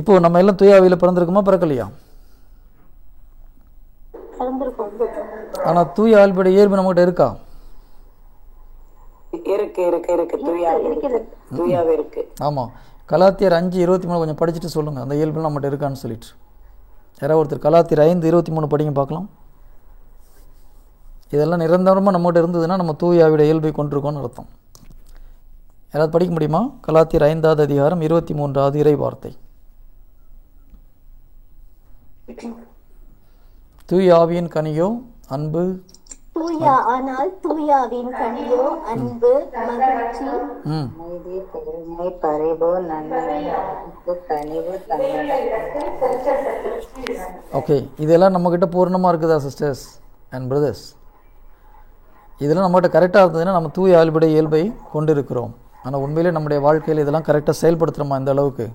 S1: இப்போ நம்ம எல்லாம் தூய ஆவியில் பிறந்திருக்குமா, பிறக்கலையா? ஆனால் தூய ஆவியோட இயல்பு நம்மகிட்ட இருக்கா? ஆமாம். கலாத்தியர் 5:23 கொஞ்சம் படிச்சுட்டு சொல்லுங்கள், அந்த இயல்பு நம்மகிட்ட இருக்கான்னு சொல்லிட்டு. யாராவது ஒருத்தர் கலாத்தியர் 5:23 படிங்க பார்க்கலாம். இதெல்லாம் நிரந்தரமாக நம்மகிட்ட இருந்ததுன்னா நம்ம தூய ஆவியோட இயல்பை கொண்டிருக்கோன்னு அர்த்தம். யாராவது படிக்க முடியுமா? கலாத்தியர் 5வது அதிகாரம் 23வது இறை வார்த்தை. தூய ஆவியின் கனியோ அன்பு,
S3: ஆனால் தூயாவின் கனியோ அன்பு, மகிழ்ச்சி,
S2: அமைதி, பொறுமை, பரிவு, நன்மை, கனிவு,
S1: ஓகே. இதெல்லாம் நம்மக்கிட்ட பூர்ணமாக இருக்குதா சிஸ்டர்ஸ் அண்ட் பிரதர்ஸ்? இதெல்லாம் நம்மகிட்ட கரெக்டாக இருந்ததுன்னா நம்ம தூய ஆவியோட இயல்பை கொண்டு இருக்கிறோம். ஆனால் உண்மையிலே நம்முடைய வாழ்க்கையில் இதெல்லாம் கரெக்டாக செயல்படுத்துகிறோமா இந்த அளவுக்கு?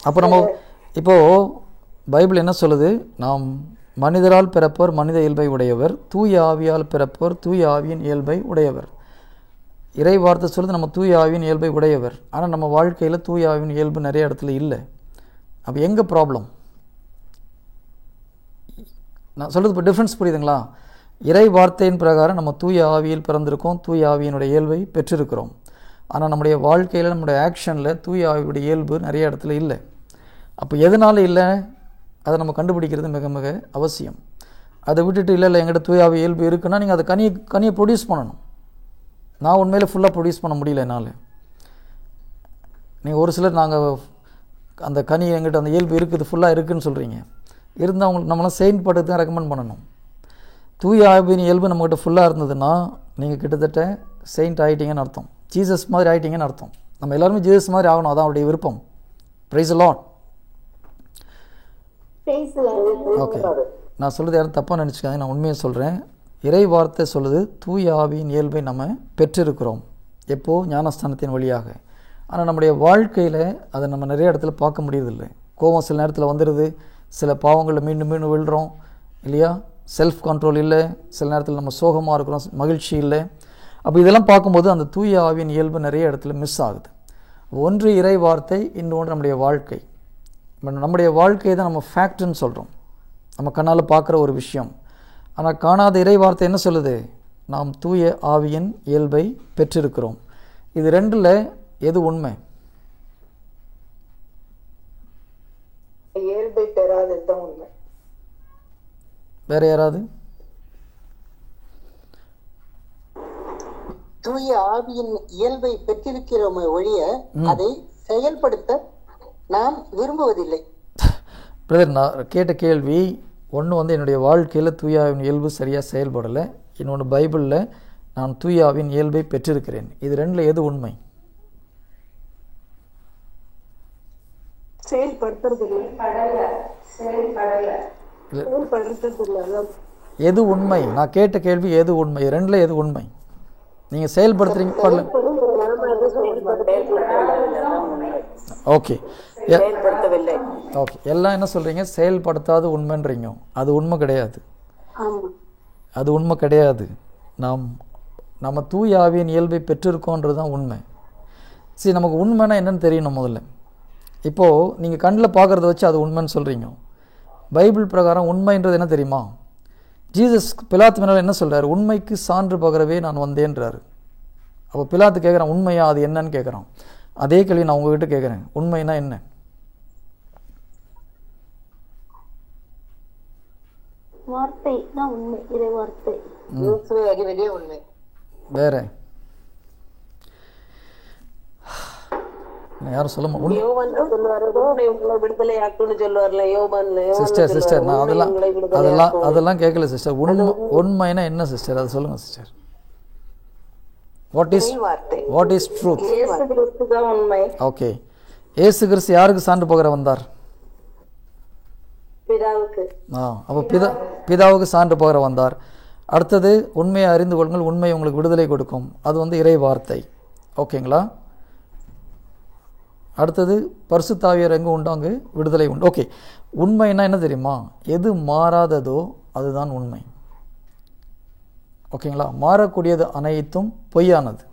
S1: அப்போ நம்ம இப்போது பைபிள் என்ன சொல்லுது? நாம் மனிதரால் பிறப்பவர் மனித இயல்பை உடையவர், தூய ஆவியால் பிறப்பவர் தூய ஆவியின் இயல்பை உடையவர். இறை வார்த்தை சொல்லுது நம்ம தூய ஆவியின் இயல்பை உடையவர். ஆனால் நம்ம வாழ்க்கையில் தூய ஆவியின் இயல்பு நிறைய இடத்துல இல்லை. அப்போ எங்கே ப்ராப்ளம்? நான் சொல்கிறது இப்போ டிஃப்ரென்ஸ் புரியுதுங்களா? இறை வார்த்தையின் பிரகாரம் நம்ம தூய ஆவியில் பிறந்திருக்கோம், தூய ஆவியினுடைய இயல்பை பெற்றிருக்கிறோம். ஆனால் நம்முடைய வாழ்க்கையில் நம்முடைய ஆக்ஷனில் தூய ஆவியுடைய இயல்பு நிறைய இடத்துல இல்லை. அப்போ எதனால இல்லை அதை நம்ம கண்டுபிடிக்கிறது மிக மிக அவசியம். அதை விட்டுட்டு இல்லை எங்கிட்ட தூய ஆவி இயல்பு இருக்குன்னா நீங்கள் அதை கனியை ப்ரொடியூஸ் பண்ணணும். நான் உண்மையில் ஃபுல்லாக ப்ரொடியூஸ் பண்ண முடியல என்னால். நீங்கள் ஒரு சிலர் நாங்கள் அந்த கனி எங்கிட்ட அந்த இயல்பு இருக்குது, ஃபுல்லாக இருக்குதுன்னு சொல்கிறீங்க. இருந்தால் அவங்களுக்கு நம்மளாம் செயின்ட் படுத்து தான் ரெக்கமெண்ட் பண்ணணும். தூய ஆவியின் இயல்பு நம்மகிட்ட ஃபுல்லாக இருந்ததுன்னா நீங்கள் கிட்டத்தட்ட செயின்ட் ஆகிட்டீங்கன்னு அர்த்தம், ஜீசஸ் மாதிரி ஆகிட்டீங்கன்னு அர்த்தம். நம்ம எல்லாருமே ஜீசஸ் மாதிரி ஆகணும், அதான் அவருடைய விருப்பம். Praise the Lord. ஓகே, நான் சொல்கிறது யாரும் தப்பாக நினச்சிக்காங்க, நான் உண்மையை சொல்கிறேன். இறை வார்த்தை சொல்லுது தூய ஆவியின் இயல்பை நம்ம பெற்றிருக்கிறோம். எப்போது? ஞானஸ்தானத்தின் வழியாக. ஆனால் நம்முடைய வாழ்க்கையில் அதை நம்ம நிறைய இடத்துல பார்க்க முடியறதில்லை. கோபம் சில நேரத்தில் வந்துடுது, சில பாவங்களில் மீண்டும் மீண்டும் விழுறோம் இல்லையா? செல்ஃப் கண்ட்ரோல் இல்லை, சில நேரத்தில் நம்ம சோகமாக இருக்கிறோம், மகிழ்ச்சி இல்லை. அப்போ இதெல்லாம் பார்க்கும்போது அந்த தூய ஆவியின் இயல்பு நிறைய இடத்துல மிஸ் ஆகுது. ஒன்று இறை வார்த்தை, இன்னொன்று நம்முடைய வாழ்க்கை. நம்முடைய வாழ்க்கையை தான் நம்ம ஃபேக்ட்னு சொல்கிறோம், நம்ம கண்ணால் பார்க்குற ஒரு விஷயம். ஆனால் காணாத இறை வார்த்தை என்ன சொல்லுது? நாம் தூய ஆவியின் இயல்பை பெற்றிருக்கிறோம். இது ரெண்டில் எது உண்மை?
S4: இயல்பை பெறாதது தான் உண்மை.
S1: வேற யாராவது?
S4: தூய ஆவியின் இயல்பை பெற்றிருக்கிறோமே ஒழிய அதை செயல்படுத்த நாம் விரும்புவதில்லை.
S1: பிரதர், நான் கேட்ட கேள்வி ஒன்று என்னுடைய வாழ்க்கையில் தூய ஆவியின் இயல்பு சரியாக செயல்படலை. இன்னொன்று பைபிளில் நான் தூய ஆவியின் இயல்பை பெற்றிருக்கிறேன். இது ரெண்டில் எது உண்மை? எது உண்மை? நான் கேட்ட கேள்வி எது உண்மை? ரெண்டில் எது உண்மை? நீங்கள் செயல்படுத்துறீங்க பண்ணல. ஓகே ஓகே, எல்லாம் என்ன சொல்கிறீங்க? செயல்படுத்தாது உண்மைன்றீங்க. அது உண்மை கிடையாது. அது உண்மை கிடையாது. நம்ம தூய ஆவியின் இயல்பை பெற்றிருக்கோன்றது தான் உண்மை. சரி, நமக்கு உண்மைன்னா என்னன்னு தெரியணும் முதல்ல. இப்போது நீங்கள் கண்ணில் பார்க்குறத வச்சு அது உண்மைன்னு சொல்கிறீங்க. பைபிள் பிரகாரம் உண்மைன்றது என்ன தெரியுமா? ஜீசஸ் பிலாத்து மேலே என்ன சொல்கிறார்? உண்மைக்கு சான்று பகரவே நான் வந்தேன்றாரு. அப்போ பிலாத்து கேட்குறான், உண்மையா அது என்னன்னு கேட்குறான். அதே கேள்வி நான் உங்ககிட்ட கேட்குறேன், உண்மைனா என்ன?
S3: வார்த்தை தான் உண்மை, இறை வார்த்தை.
S4: உண்மை
S1: வேற யாரும் சொல்ல சிஸ்டர், நான் அதெல்லாம் கேட்கல சிஸ்டர். உண்மைனா என்ன சிஸ்டர்? அதை சொல்லுங்க sister. What is truth? Okay, இயேசு கிறிஸ்து யாருக்கு சான்று பகர வந்தார்? அப்போ பிதாவுக்கு சான்று பகர வந்தார். அடுத்தது, உண்மையை அறிந்து கொள்ளுங்கள், உண்மை உங்களுக்கு விடுதலை கொடுக்கும். அது இறை வார்த்தை. ஓகேங்களா? அடுத்தது, பரிசுத்த ஆவியார் எங்கே உண்டு அங்கு விடுதலை உண்டு. ஓகே, உண்மைன்னா என்ன தெரியுமா? எது மாறாததோ அதுதான் உண்மை. ஓகேங்களா? மாறக்கூடியது அனைத்தும் பொய்யானது.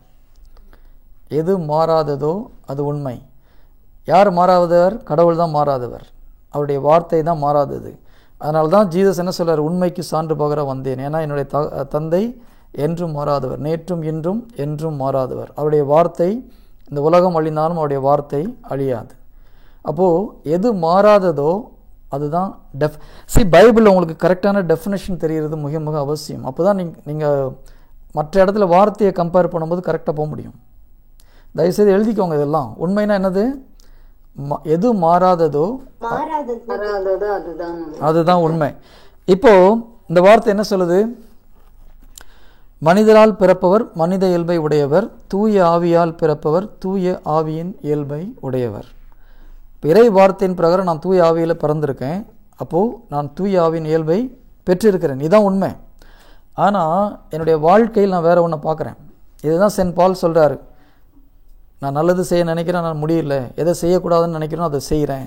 S1: எது மாறாததோ அது உண்மை. யார் மாறாதவர்? கடவுள் தான் மாறாதவர். அவருடைய வார்த்தை தான் மாறாதது. அதனால தான் ஜீசஸ் என்ன சொல்றார்? உண்மைக்கு சான்று பகர வந்தேன். ஏன்னா என்னுடைய தந்தை என்றும் மாறாதவர், நேற்றும் இன்றும் என்றும் மாறாதவர். அவருடைய வார்த்தை, இந்த உலகம் அழிந்தாலும் அவருடைய வார்த்தை அழியாது. அப்போது எது மாறாததோ அதுதான் பைபிளில் உங்களுக்கு கரெக்டான டெஃபினேஷன் தெரிகிறது மிக மிக அவசியம். அப்போ தான் நீங்கள் மற்ற இடத்துல வார்த்தையை கம்பேர் பண்ணும்போது கரெக்டாக போக முடியும். தயவுசெய்து எழுதிக்கோங்க இதெல்லாம். உண்மைனா என்னது? எது மாறாததோ அதுதான் உண்மை. இப்போ இந்த வார்த்தை என்ன சொல்லுது? மனிதரால் பிறப்பவர் மனித இயல்பை உடையவர், தூய ஆவியால் பிறப்பவர் தூய ஆவியின் இயல்பை உடையவர். இறை வார்த்தையின் பிரகாரம் நான் தூய ஆவியில் பிறந்திருக்கேன். அப்போது நான் தூய ஆவியின் இயல்பை பெற்றிருக்கிறேன். இதுதான் உண்மை. ஆனால் என்னுடைய வாழ்க்கையில் நான் வேற ஒன்றை பார்க்குறேன். இதுதான் சென்ட் பால் சொல்கிறாரு. நான் நல்லது செய்ய நினைக்கிறேன், நான் முடியல. எதை செய்யக்கூடாதுன்னு நினைக்கிறேனோ அதை செய்கிறேன்.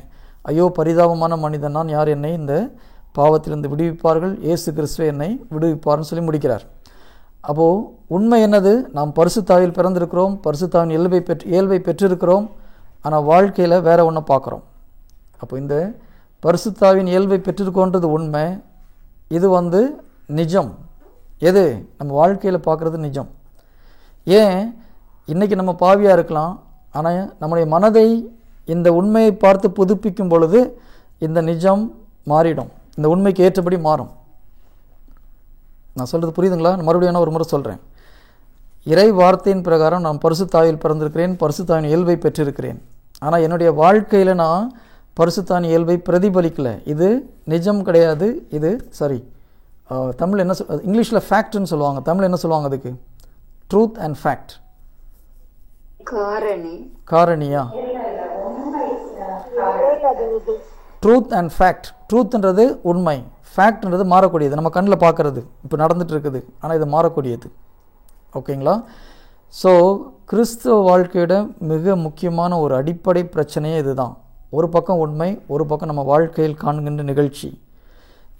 S1: ஐயோ பரிதாபமான மனிதன் நான், யார் என்னை இந்த பாவத்திலிருந்து விடுவிப்பார்கள்? இயேசு கிறிஸ்துவே என்னை விடுவிப்பார்னு சொல்லி முடிக்கிறார். அப்போது உண்மை என்னது? நாம் பரிசுத்தாவில் பிறந்திருக்கிறோம், பரிசுத்தாவின் இயல்பை பெற்றிருக்கிறோம். ஆனால் வாழ்க்கையில் வேற ஒன்றை பார்க்குறோம். அப்போ இந்த பரிசுத்தாவின் இயல்பை பெற்றிருக்கோன்றது உண்மை. இது நிஜம். எது நம்ம வாழ்க்கையில் பார்க்குறது நிஜம். ஏன் இன்றைக்கி நம்ம பாவியாக இருக்கலாம், ஆனால் நம்முடைய மனதை இந்த உண்மையை பார்த்து புதுப்பிக்கும் பொழுது இந்த நிஜம் மாறிடும், இந்த உண்மைக்கு ஏற்றபடி மாறும். நான் சொல்கிறது புரியுதுங்களா? மறுபடியும் ஒரு முறை சொல்கிறேன். இறை வார்த்தையின் பிரகாரம் நான் பரிசுத்தாவில் பிறந்திருக்கிறேன், பரிசுத்தாவின் இயல்பை பெற்றிருக்கிறேன். ஆனால் என்னுடைய வாழ்க்கையில் நான் பரிசுத்தாவின் இயல்பை பிரதிபலிக்கலை. இது நிஜம் கிடையாது. இது சரி, தமிழ் என்ன இங்கிலீஷில் ஃபேக்ட்னு சொல்லுவாங்க. தமிழ் என்ன சொல்லுவாங்க அதுக்கு? Truth and fact. காரணியா? Truth and fact. ட்ரூத்ன்றது உண்மை, ஃபேக்ட்ன்றது மாறக்கூடியது. நம்ம கண்ணில் பார்க்கறது இப்போ நடந்துட்டு இருக்குது, ஆனால் இது மாறக்கூடியது. ஓகேங்களா? ஸோ கிறிஸ்துவ வாழ்க்கையோட மிக முக்கியமான ஒரு அடிப்படை பிரச்சனையே இதுதான். ஒரு பக்கம் உண்மை, ஒரு பக்கம் நம்ம வாழ்க்கையில் காண்கின்ற நிகழ்ச்சி.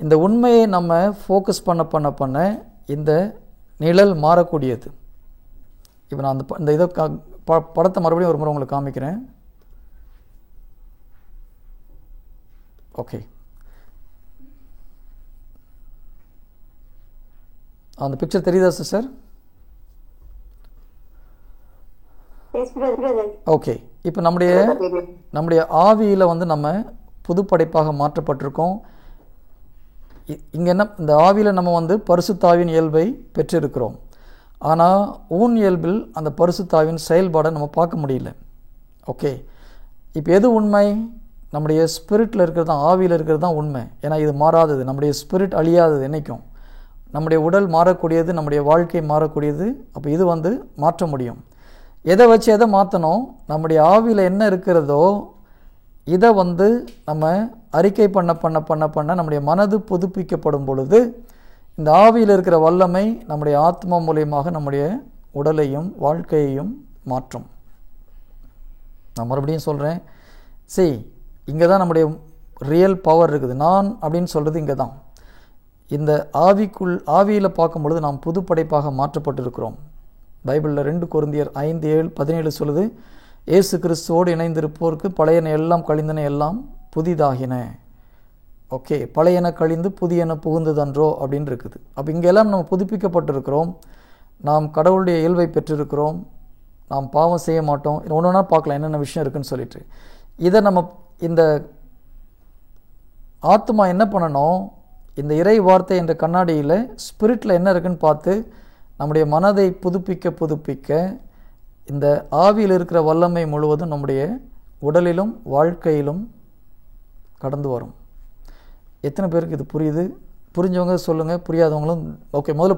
S1: இந்த உண்மையை நம்ம ஃபோக்கஸ் பண்ண இந்த நிழல் மாறக்கூடியது. இப்போ நான் இந்த இதை படத்தை மறுபடியும் ஒரு முறை உங்களுக்கு காமிக்கிறேன். ஓகே, அந்த பிக்சர் தெரியுதா சிஸ்டர்? ஓகே, இப்போ நம்முடைய ஆவியில் நம்ம புதுப்படைப்பாக மாற்றப்பட்டிருக்கோம். இங்கே என்ன, இந்த ஆவியில் நம்ம பரிசுத்தாவின் இயல்பை பெற்றிருக்கிறோம். ஆனால் ஊன் இயல்பில் அந்த பரிசுத்தாவின் செயல்பாடை நம்ம பார்க்க முடியல. ஓகே, இப்போ எது உண்மை? நம்முடைய ஸ்பிரிட்டில் இருக்கிறது தான், ஆவியில் இருக்கிறது தான் உண்மை. ஏன்னா இது மாறாதது. நம்முடைய ஸ்பிரிட் அழியாதது. என்றைக்கும் நம்முடைய உடல் மாறக்கூடியது, நம்முடைய வாழ்க்கை மாறக்கூடியது. அப்போ இது மாற்ற முடியும். எதை வச்சு எதை மாற்றணும்? நம்முடைய ஆவியில் என்ன இருக்கிறதோ இதை நம்ம அறிக்கை பண்ண நம்முடைய மனது புதுப்பிக்கப்படும் பொழுது இந்த ஆவியில் இருக்கிற வல்லமை நம்முடைய ஆத்மா மூலியமாக நம்முடைய உடலையும் வாழ்க்கையையும் மாற்றும். நான் மறுபடியும் சொல்கிறேன், இங்கே தான் நம்முடைய ரியல் பவர் இருக்குது. நான் அப்படின்னு சொல்கிறது இங்கே தான். இந்த ஆவியில் பார்க்கும் பொழுது நாம் புது படைப்பாக மாற்றப்பட்டிருக்கிறோம். பைபிளில் 2 கொரிந்தியர் 5:17 சொல்லுது, இயேசு கிறிஸ்துவோடு இணைந்திருப்போருக்கு பழையன எல்லாம் கழிந்தன, எல்லாம் புதிதாகின. ஓகே, பழையன கழிந்து புதியன புகுந்ததன்றோ அப்படின்னு இருக்குது. அப்போ இங்கெல்லாம் நம்ம புதுப்பிக்கப்பட்டிருக்கிறோம். நாம் கடவுளுடைய இயல்பை பெற்றிருக்கிறோம். நாம் பாவம் செய்ய மாட்டோம். ஒன்று ஒன்றா பார்க்கலாம் என்னென்ன விஷயம் இருக்குன்னு சொல்லிட்டு. இதை நம்ம இந்த ஆத்மா என்ன பண்ணணும்? இந்த இறை வார்த்தை என்ற கண்ணாடியில் ஸ்பிரிட்டில் என்ன இருக்குன்னு பார்த்து நம்முடைய மனதை புதுப்பிக்க இந்த ஆவியில் இருக்கிற வல்லமை முழுவதும் நம்முடைய உடலிலும் வாழ்க்கையிலும் கடந்து வரும். எத்தனை பேருக்கு இது புரியுது? புரிஞ்சவங்க சொல்லுங்கள், புரியாதவங்களும் ஓகே. முதல்ல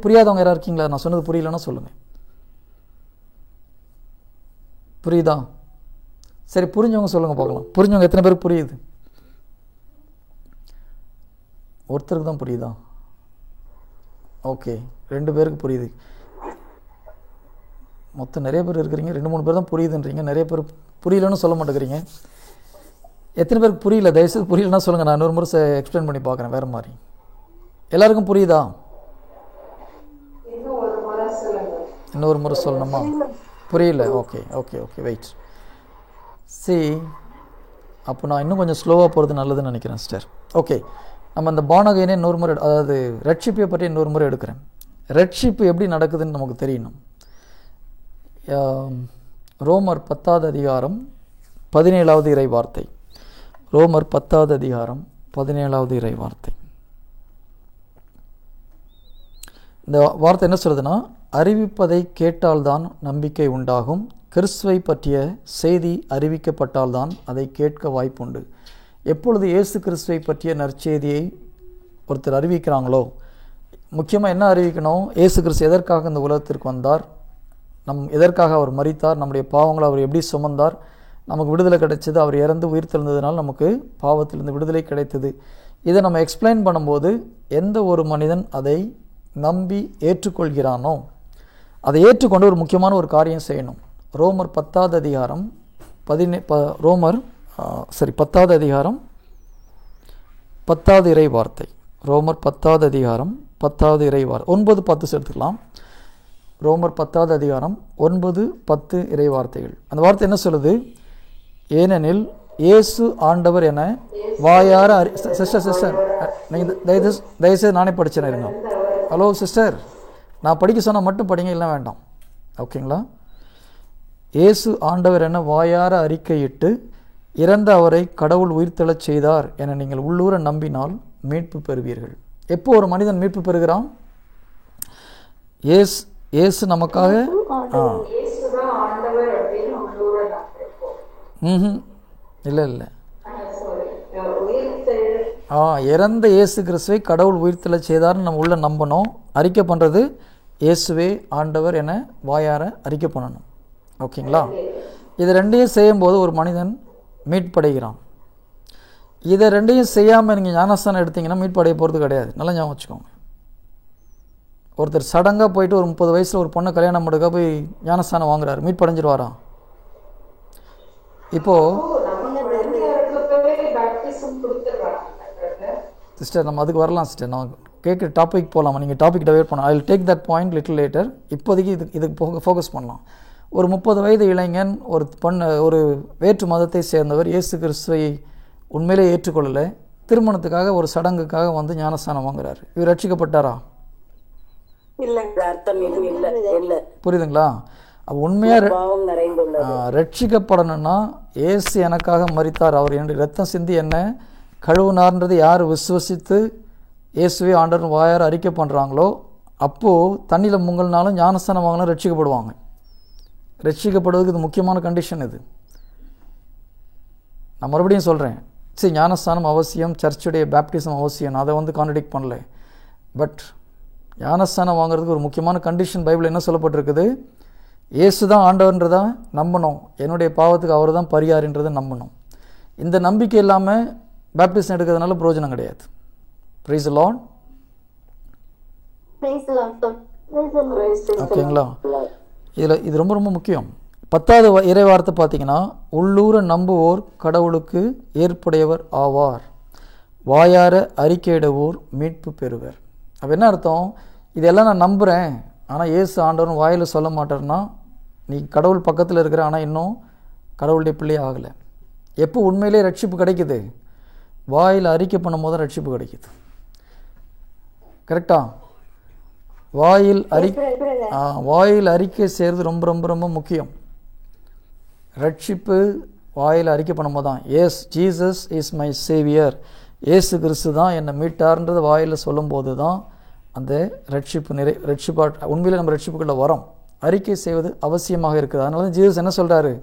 S1: புரியாதவங்க யாராக இருக்கீங்களா? நான் சொன்னது புரியலன்னா சொல்லுங்கள். புரியுதா? சரி, புரிஞ்சவங்க சொல்லுங்கள் பார்க்கலாம். புரிஞ்சவங்க எத்தனை பேருக்கு புரியுது? ஒருத்தருக்கு தான் புரியுதா? ஓகே, 2 பேருக்கு புரியுது. மொத்தம் நிறைய பேர் இருக்கிறீங்க. 2-3 பேர் தான் புரியுதுன்றீங்க. நிறைய பேர் புரியலன்னு சொல்ல மாட்டேங்கிறீங்க. எத்தனை பேருக்கு புரியல? தயவுசெய்து புரியலன்னா சொல்லுங்கள். நான் இன்னொரு முறை எக்ஸ்பிளைன் பண்ணி பார்க்குறேன் வேறு மாதிரி. எல்லாருக்கும் புரியுதா? இன்னொரு முறை சொல்லணுமா? புரியல. Okay okay okay wait. அப்போ நான் இன்னும் கொஞ்சம் ஸ்லோவாக போகிறது நல்லதுன்னு நினைக்கிறேன் சிஸ்டர். ஓகே, நம்ம அந்த பானகைனே இன்னொரு முறை, அதாவது ரெட்ஷிப்பை பற்றி இன்னொரு முறை எடுக்கிறேன். ரெட்ஷிப்பு எப்படி நடக்குதுன்னு நமக்கு தெரியணும். ரோமர் 10வது அதிகாரம் 17வது இறை வார்த்தை. ரோமர் 10வது அதிகாரம் 17வது இறை வார்த்தை. இந்த வார்த்தை என்ன சொல்லுதுன்னா, அறிவிப்பதை கேட்டால்தான் நம்பிக்கை உண்டாகும், கிறிஸ்துவை பற்றிய செய்தி அறிவிக்கப்பட்டால்தான் அதை கேட்க வாய்ப்புண்டு. எப்பொழுது இயேசு கிறிஸ்துவை பற்றிய நற்செய்தியை ஒருத்தர் அறிவிக்கிறாங்களோ, முக்கியமாக என்ன அறிவிக்கணும்? இயேசு கிறிஸ்து எதற்காக இந்த உலகத்திற்கு வந்தார், எதற்காக அவர் மரித்தார், நம்முடைய பாவங்களை அவர் எப்படி சுமந்தார், நமக்கு விடுதலை கிடைச்சது, அவர் இறந்து உயிர் தெழுந்ததுனால நமக்கு பாவத்திலிருந்து விடுதலை கிடைத்தது. இதை நம்ம எக்ஸ்பிளைன் பண்ணும்போது எந்த ஒரு மனிதன் அதை நம்பி ஏற்றுக்கொள்கிறானோ அதை ஏற்றுக்கொண்டு ஒரு முக்கியமான ஒரு காரியம் செய்யணும். ரோமர் 10வது அதிகாரம் 10வது அதிகாரம் 10வது இறை வார்த்தை. ரோமர் 10வது அதிகாரம் 10வது இறை வார்த்தை 9-10 சேர்த்துக்கலாம். ரோமர் 10வது அதிகாரம் 9-10 இறை வார்த்தைகள். அந்த வார்த்தை என்ன சொல்லுது? ஏனெனில் இயேசு ஆண்டவர் என வாயார சிஸ்டர் நீங்கள் தயவுசெய்து நானே படிச்சேன் இருங்க. ஹலோ சிஸ்டர், நான் படிக்க சொன்னால் மட்டும் படிங்க, இல்லை வேண்டாம். ஓகேங்களா? இயேசு ஆண்டவர் என வாயார அறிக்கையிட்டு இறந்த அவரை கடவுள் உயிர்த்தெழச் செய்தார் என நீங்கள் உள்ளூர நம்பினால் மீட்பு பெறுவீர்கள். எப்போ ஒரு மனிதன் மீட்பு பெறுகிறான்? இயேசு நமக்காக இல்லை இறந்த இயேசு கிறிஸ்துவை கடவுள் உயிர்த்தெழச் செய்தார்னு நம்ம உள்ள நம்பணும். அறிக்கை பண்ணுறது இயேசுவே ஆண்டவர் என வாயார அறிக்கை பண்ணணும். ஓகேங்களா? இது ரெண்டையும் செய்யும்போது ஒரு மனிதன் மீட்படைகிறான். இதை ரெண்டையும் செய்யாமல் நீங்கள் ஞானஸ்தானம் எடுத்தீங்கன்னா மீட்படைய போகிறது கிடையாது. நல்லா ஞாபகம் வச்சுக்கோங்க. ஒருத்தர் சடங்காக போயிட்டு ஒரு 30 வயசில் ஒரு பொண்ணை கல்யாணம் பண்ணுக்க போய் ஞானஸ்தானம் வாங்குறாரு, மீட்படைஞ்சிருவாரா? இப்போது சிஸ்டர் நம்ம அதுக்கு வரலாம் சிஸ்டர். நான் கேட்குற டாபிக் போகலாமா? நீங்கள் டாபிக் டெவலப் பண்ணலாம். I will take that point little later. இப்போதைக்கு இதுக்கு ஃபோக்கஸ் பண்ணலாம். ஒரு 30 வயது இளைஞன் ஒரு வேற்று மதத்தை சேர்ந்தவர் இயேசு கிறிஸ்துவை உண்மையிலே ஏற்றுக்கொள்ளலை, திருமணத்துக்காக ஒரு சடங்குக்காக வந்து ஞானஸ்தானம் வாங்குறாரு. இவர் ரட்சிக்கப்பட்டாரா? புரியுதுங்களா? உண்மையாக ரட்சிக்கப்படணும்னா இயேசு எனக்காக மரித்தார், அவர் என்னுடைய ரத்தம் சிந்தி என்ன கழுவுனார்ன்றது யார் விசுவசித்து இயேசுவே ஆண்டவர் வாயார் அறிக்கை பண்ணுறாங்களோ அப்போது தண்ணியில் முங்கல்னாலும் ஞானஸ்தானம் வாங்கினா ரட்சிக்கப்படுவாங்க. ரட்சிக்கப்படுவதுக்கு இது முக்கியமான கண்டிஷன். இது நான் மறுபடியும் சொல்கிறேன். ஞானஸ்தானம் அவசியம், சர்ச்சுடைய பேப்டிசம் அவசியம், அதை வந்து கான்ட்ரடிக்ட் பண்ணல. பட் ஞானஸ்தானம் வாங்குறதுக்கு ஒரு முக்கியமான கண்டிஷன் பைபிள் என்ன சொல்லப்பட்டிருக்குது? இயேசு தான் ஆண்டவர்ன்றதை நம்பணும், என்னுடைய பாவத்துக்கு அவர் தான் பரிகாரன்றதை நம்பணும். இந்த நம்பிக்கை இல்லாமல் பேப்டிசம் எடுக்கிறதுனால பிரயோஜனம் கிடையாது. Praise the Lord.
S3: Praise the Lord. Praise the Lord.
S1: ஓகேங்களா? இது ரொம்ப ரொம்ப முக்கியம். 10வது இறைவார்த்தை பார்த்தீங்கன்னா, உள்ளூர நம்புவோர் கடவுளுக்கு ஏற்புடையவர் ஆவார், வாயார அறிக்கையிடுவோர் மீட்பு பெறுவர். அப்போ என்ன அர்த்தம்? இதெல்லாம் நான் நம்புகிறேன், ஆனால் இயேசு ஆண்டவரும் வாயில் சொல்ல மாட்டேன்னா நீ கடவுள் பக்கத்தில் இருக்கிற, ஆனால் இன்னும் கடவுளுடைய பிள்ளையே ஆகலை. எப்போ உண்மையிலே ரட்சிப்பு கிடைக்குது? வாயில் அறிக்கை பண்ணும்போது தான் ரட்சிப்பு கிடைக்குது. கரெக்டா? வாயில் அறிக்கை செய்கிறது ரொம்ப ரொம்ப ரொம்ப முக்கியம். ரட்சிப்பு வாயில் அறிக்கை பண்ணும்போது தான், yes Jesus is my saviour, Yesu Kristu தான் என்னை மீட்டார்ன்றது வாயில் சொல்லும்போது தான் அந்த ரட்சிப்பு உண்மையிலே நம்ம ரட்சிப்புக்குள்ளே வரோம். அறிக்கை செய்வது அவசியமாக இருக்குது. அதனால தான் ஜீசஸ் என்ன சொல்கிறாரு?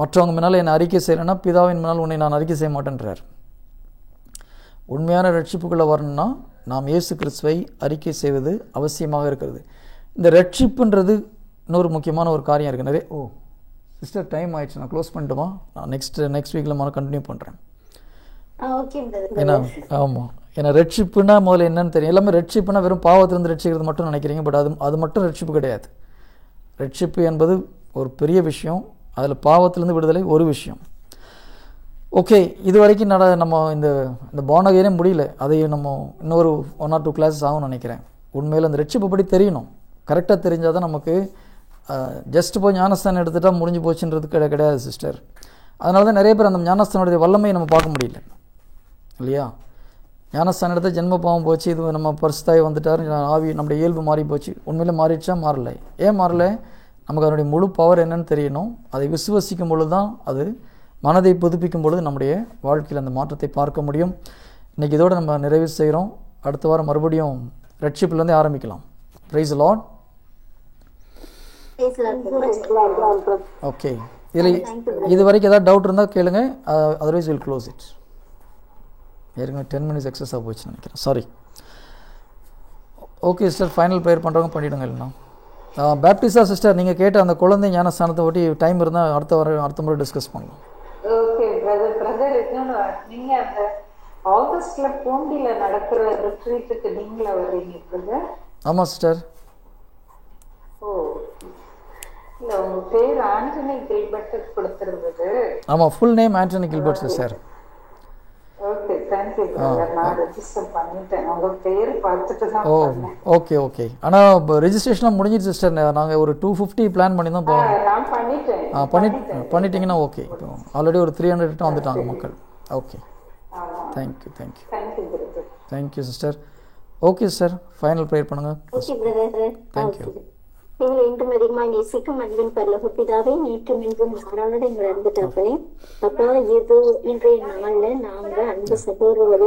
S1: மற்றவங்க முன்னால் என்னை அறிக்கை செய்யலைன்னா பிதாவின் முன்னால் உன்னை நான் அறிக்கை செய்ய மாட்டேன்றார். உண்மையான ரட்சிப்புக்குள்ளே வரணும்னா நாம் இயேசு கிறிஸ்துவை அறிக்கை செய்வது அவசியமாக இருக்கிறது. இந்த ரட்சிப்புன்றது இன்னொரு முக்கியமான ஒரு காரியம் இருக்குது. நிறைய சிஸ்டர் டைம் ஆயிடுச்சு, நான் க்ளோஸ் பண்ணிட்டுமா? நான் நெக்ஸ்ட் வீக்கில் நான் கண்டினியூ பண்ணுறேன்.
S3: Okay, brother.
S1: ஏன்னா ஆமாம், ஏன்னா ரட்சிப்புனா முதல்ல என்னன்னு தெரியும். எல்லாமே ரட்சிப்புனா வெறும் பாவத்திலிருந்து ரட்சிக்கிறது மட்டும் நினைக்கிறீங்க. பட் அது மட்டும் ரட்சிப்பு கிடையாது. ரட்சிப்பு என்பது ஒரு பெரிய விஷயம், அதில் பாவத்திலிருந்து விடுதலை ஒரு விஷயம். ஓகே, இது வரைக்கும் நம்ம இந்த பானகேனே முடியல. அதையும் நம்ம இன்னொரு 1 or 2 classes ஆகும்னு நினைக்கிறேன். உண்மையில் அந்த ரட்சிப்பு படி தெரியணும். கரெக்டாக தெரிஞ்சால் தான் நமக்கு ஜஸ்ட் போய் ஞானஸ்தானம் எடுத்துட்டா முடிஞ்சு போச்சுன்றது கிடையாது சிஸ்டர். அதனால தான் நிறைய பேர் அந்த ஞானஸ்தானுடைய வல்லமையை நம்ம பார்க்க முடியல இல்லையா? ஞானஸ்தானம் எடுத்தால் ஜென்ம பாவம் போச்சு, இது நம்ம பரிசுத்தாய் வந்துட்டார், ஆவி நம்முடைய இயல்பு மாறி போச்சு. உண்மையிலே மாறிடுச்சா? மாறலை. ஏன் மாறலை? நமக்கு அதனுடைய முழு பவர் என்னன்னு தெரியணும். அதை விசுவசிக்கும் பொழுது தான், அது மனதை புதுப்பிக்கும் பொழுது நம்முடைய வாழ்க்கையில் அந்த மாற்றத்தை பார்க்க முடியும். இன்றைக்கி இதோடு நம்ம நிறைவு செய்கிறோம். அடுத்த வாரம் மறுபடியும் ரட்சிப்புலேருந்தே ஆரம்பிக்கலாம். Praise the Lord. ஓகே, இதில் இது வரைக்கும் ஏதாவது டவுட் இருந்தால் கேளுங்க, அதர்வைஸ் வில் க்ளோஸ் இட். ஏற்கனவே 10 minutes எக்ஸஸாக போச்சுன்னு நினைக்கிறேன், sorry. Okay sister, final prayer பண்ணுறவங்க பண்ணிவிடுங்க. இல்லைன்னா பேப்டிஸா சிஸ்டர், நீங்கள் கேட்ட அந்த குழந்தை ஞானஸ்தானத்தை ஒட்டி டைம் இருந்தால் அடுத்த முறை டிஸ்கஸ் பண்ணலாம்.
S2: ஓகே பிரதர், இன்னொன்று, நீங்க அந்த ஆகஸ்ட்ல பூண்டியில நடக்கிற ரிட்ரீட்டுக்கு நீங்களா வர்றீங்க பிரதர்?
S1: ஆமாம் சிஸ்டர்.
S2: ஓ இல்ல, உங்க பேர் ஆண்டனி கில்பர்ட் கொடுத்திருந்தது.
S1: ஆமாம், full name Antony Gilbert sir.
S2: Okay, thank you brother. நான் ரெஜிஸ்டர் பண்ணிட்டேன், உங்க பேர் பார்த்துட்டு தான் பண்ணேன்.
S1: ஓகே. ஆனால் ரெஜிஸ்ட்ரேஷன்லாம் முடிஞ்சிடுச்சு சிஸ்டர். நாங்கள் ஒரு 250 பிளான் பண்ணி தான் போவோம்.
S2: நான் பண்ணிட்டேன்.
S1: பண்ணிட்டீங்கன்னா ஓகே. இப்போ ஆல்ரெடி ஒரு 300 வந்துட்டாங்க மக்கள். Okay, thank you
S2: brother.
S1: Thank you sister. Okay sir, final prayer பண்ணுங்கள்.
S3: Okay, brother.
S1: தேங்க்யூ.
S3: எங்களை இன்றும் அதிகமாக நேசிக்கும் அன்பின் பரலோக பிதாவே, நேற்றும் இன்றும் நாளோட எங்களை அன்பு தகப்பனே, அப்பா, இது இன்றைய நாள்ல நாங்க அன்பு சகோதரருடைய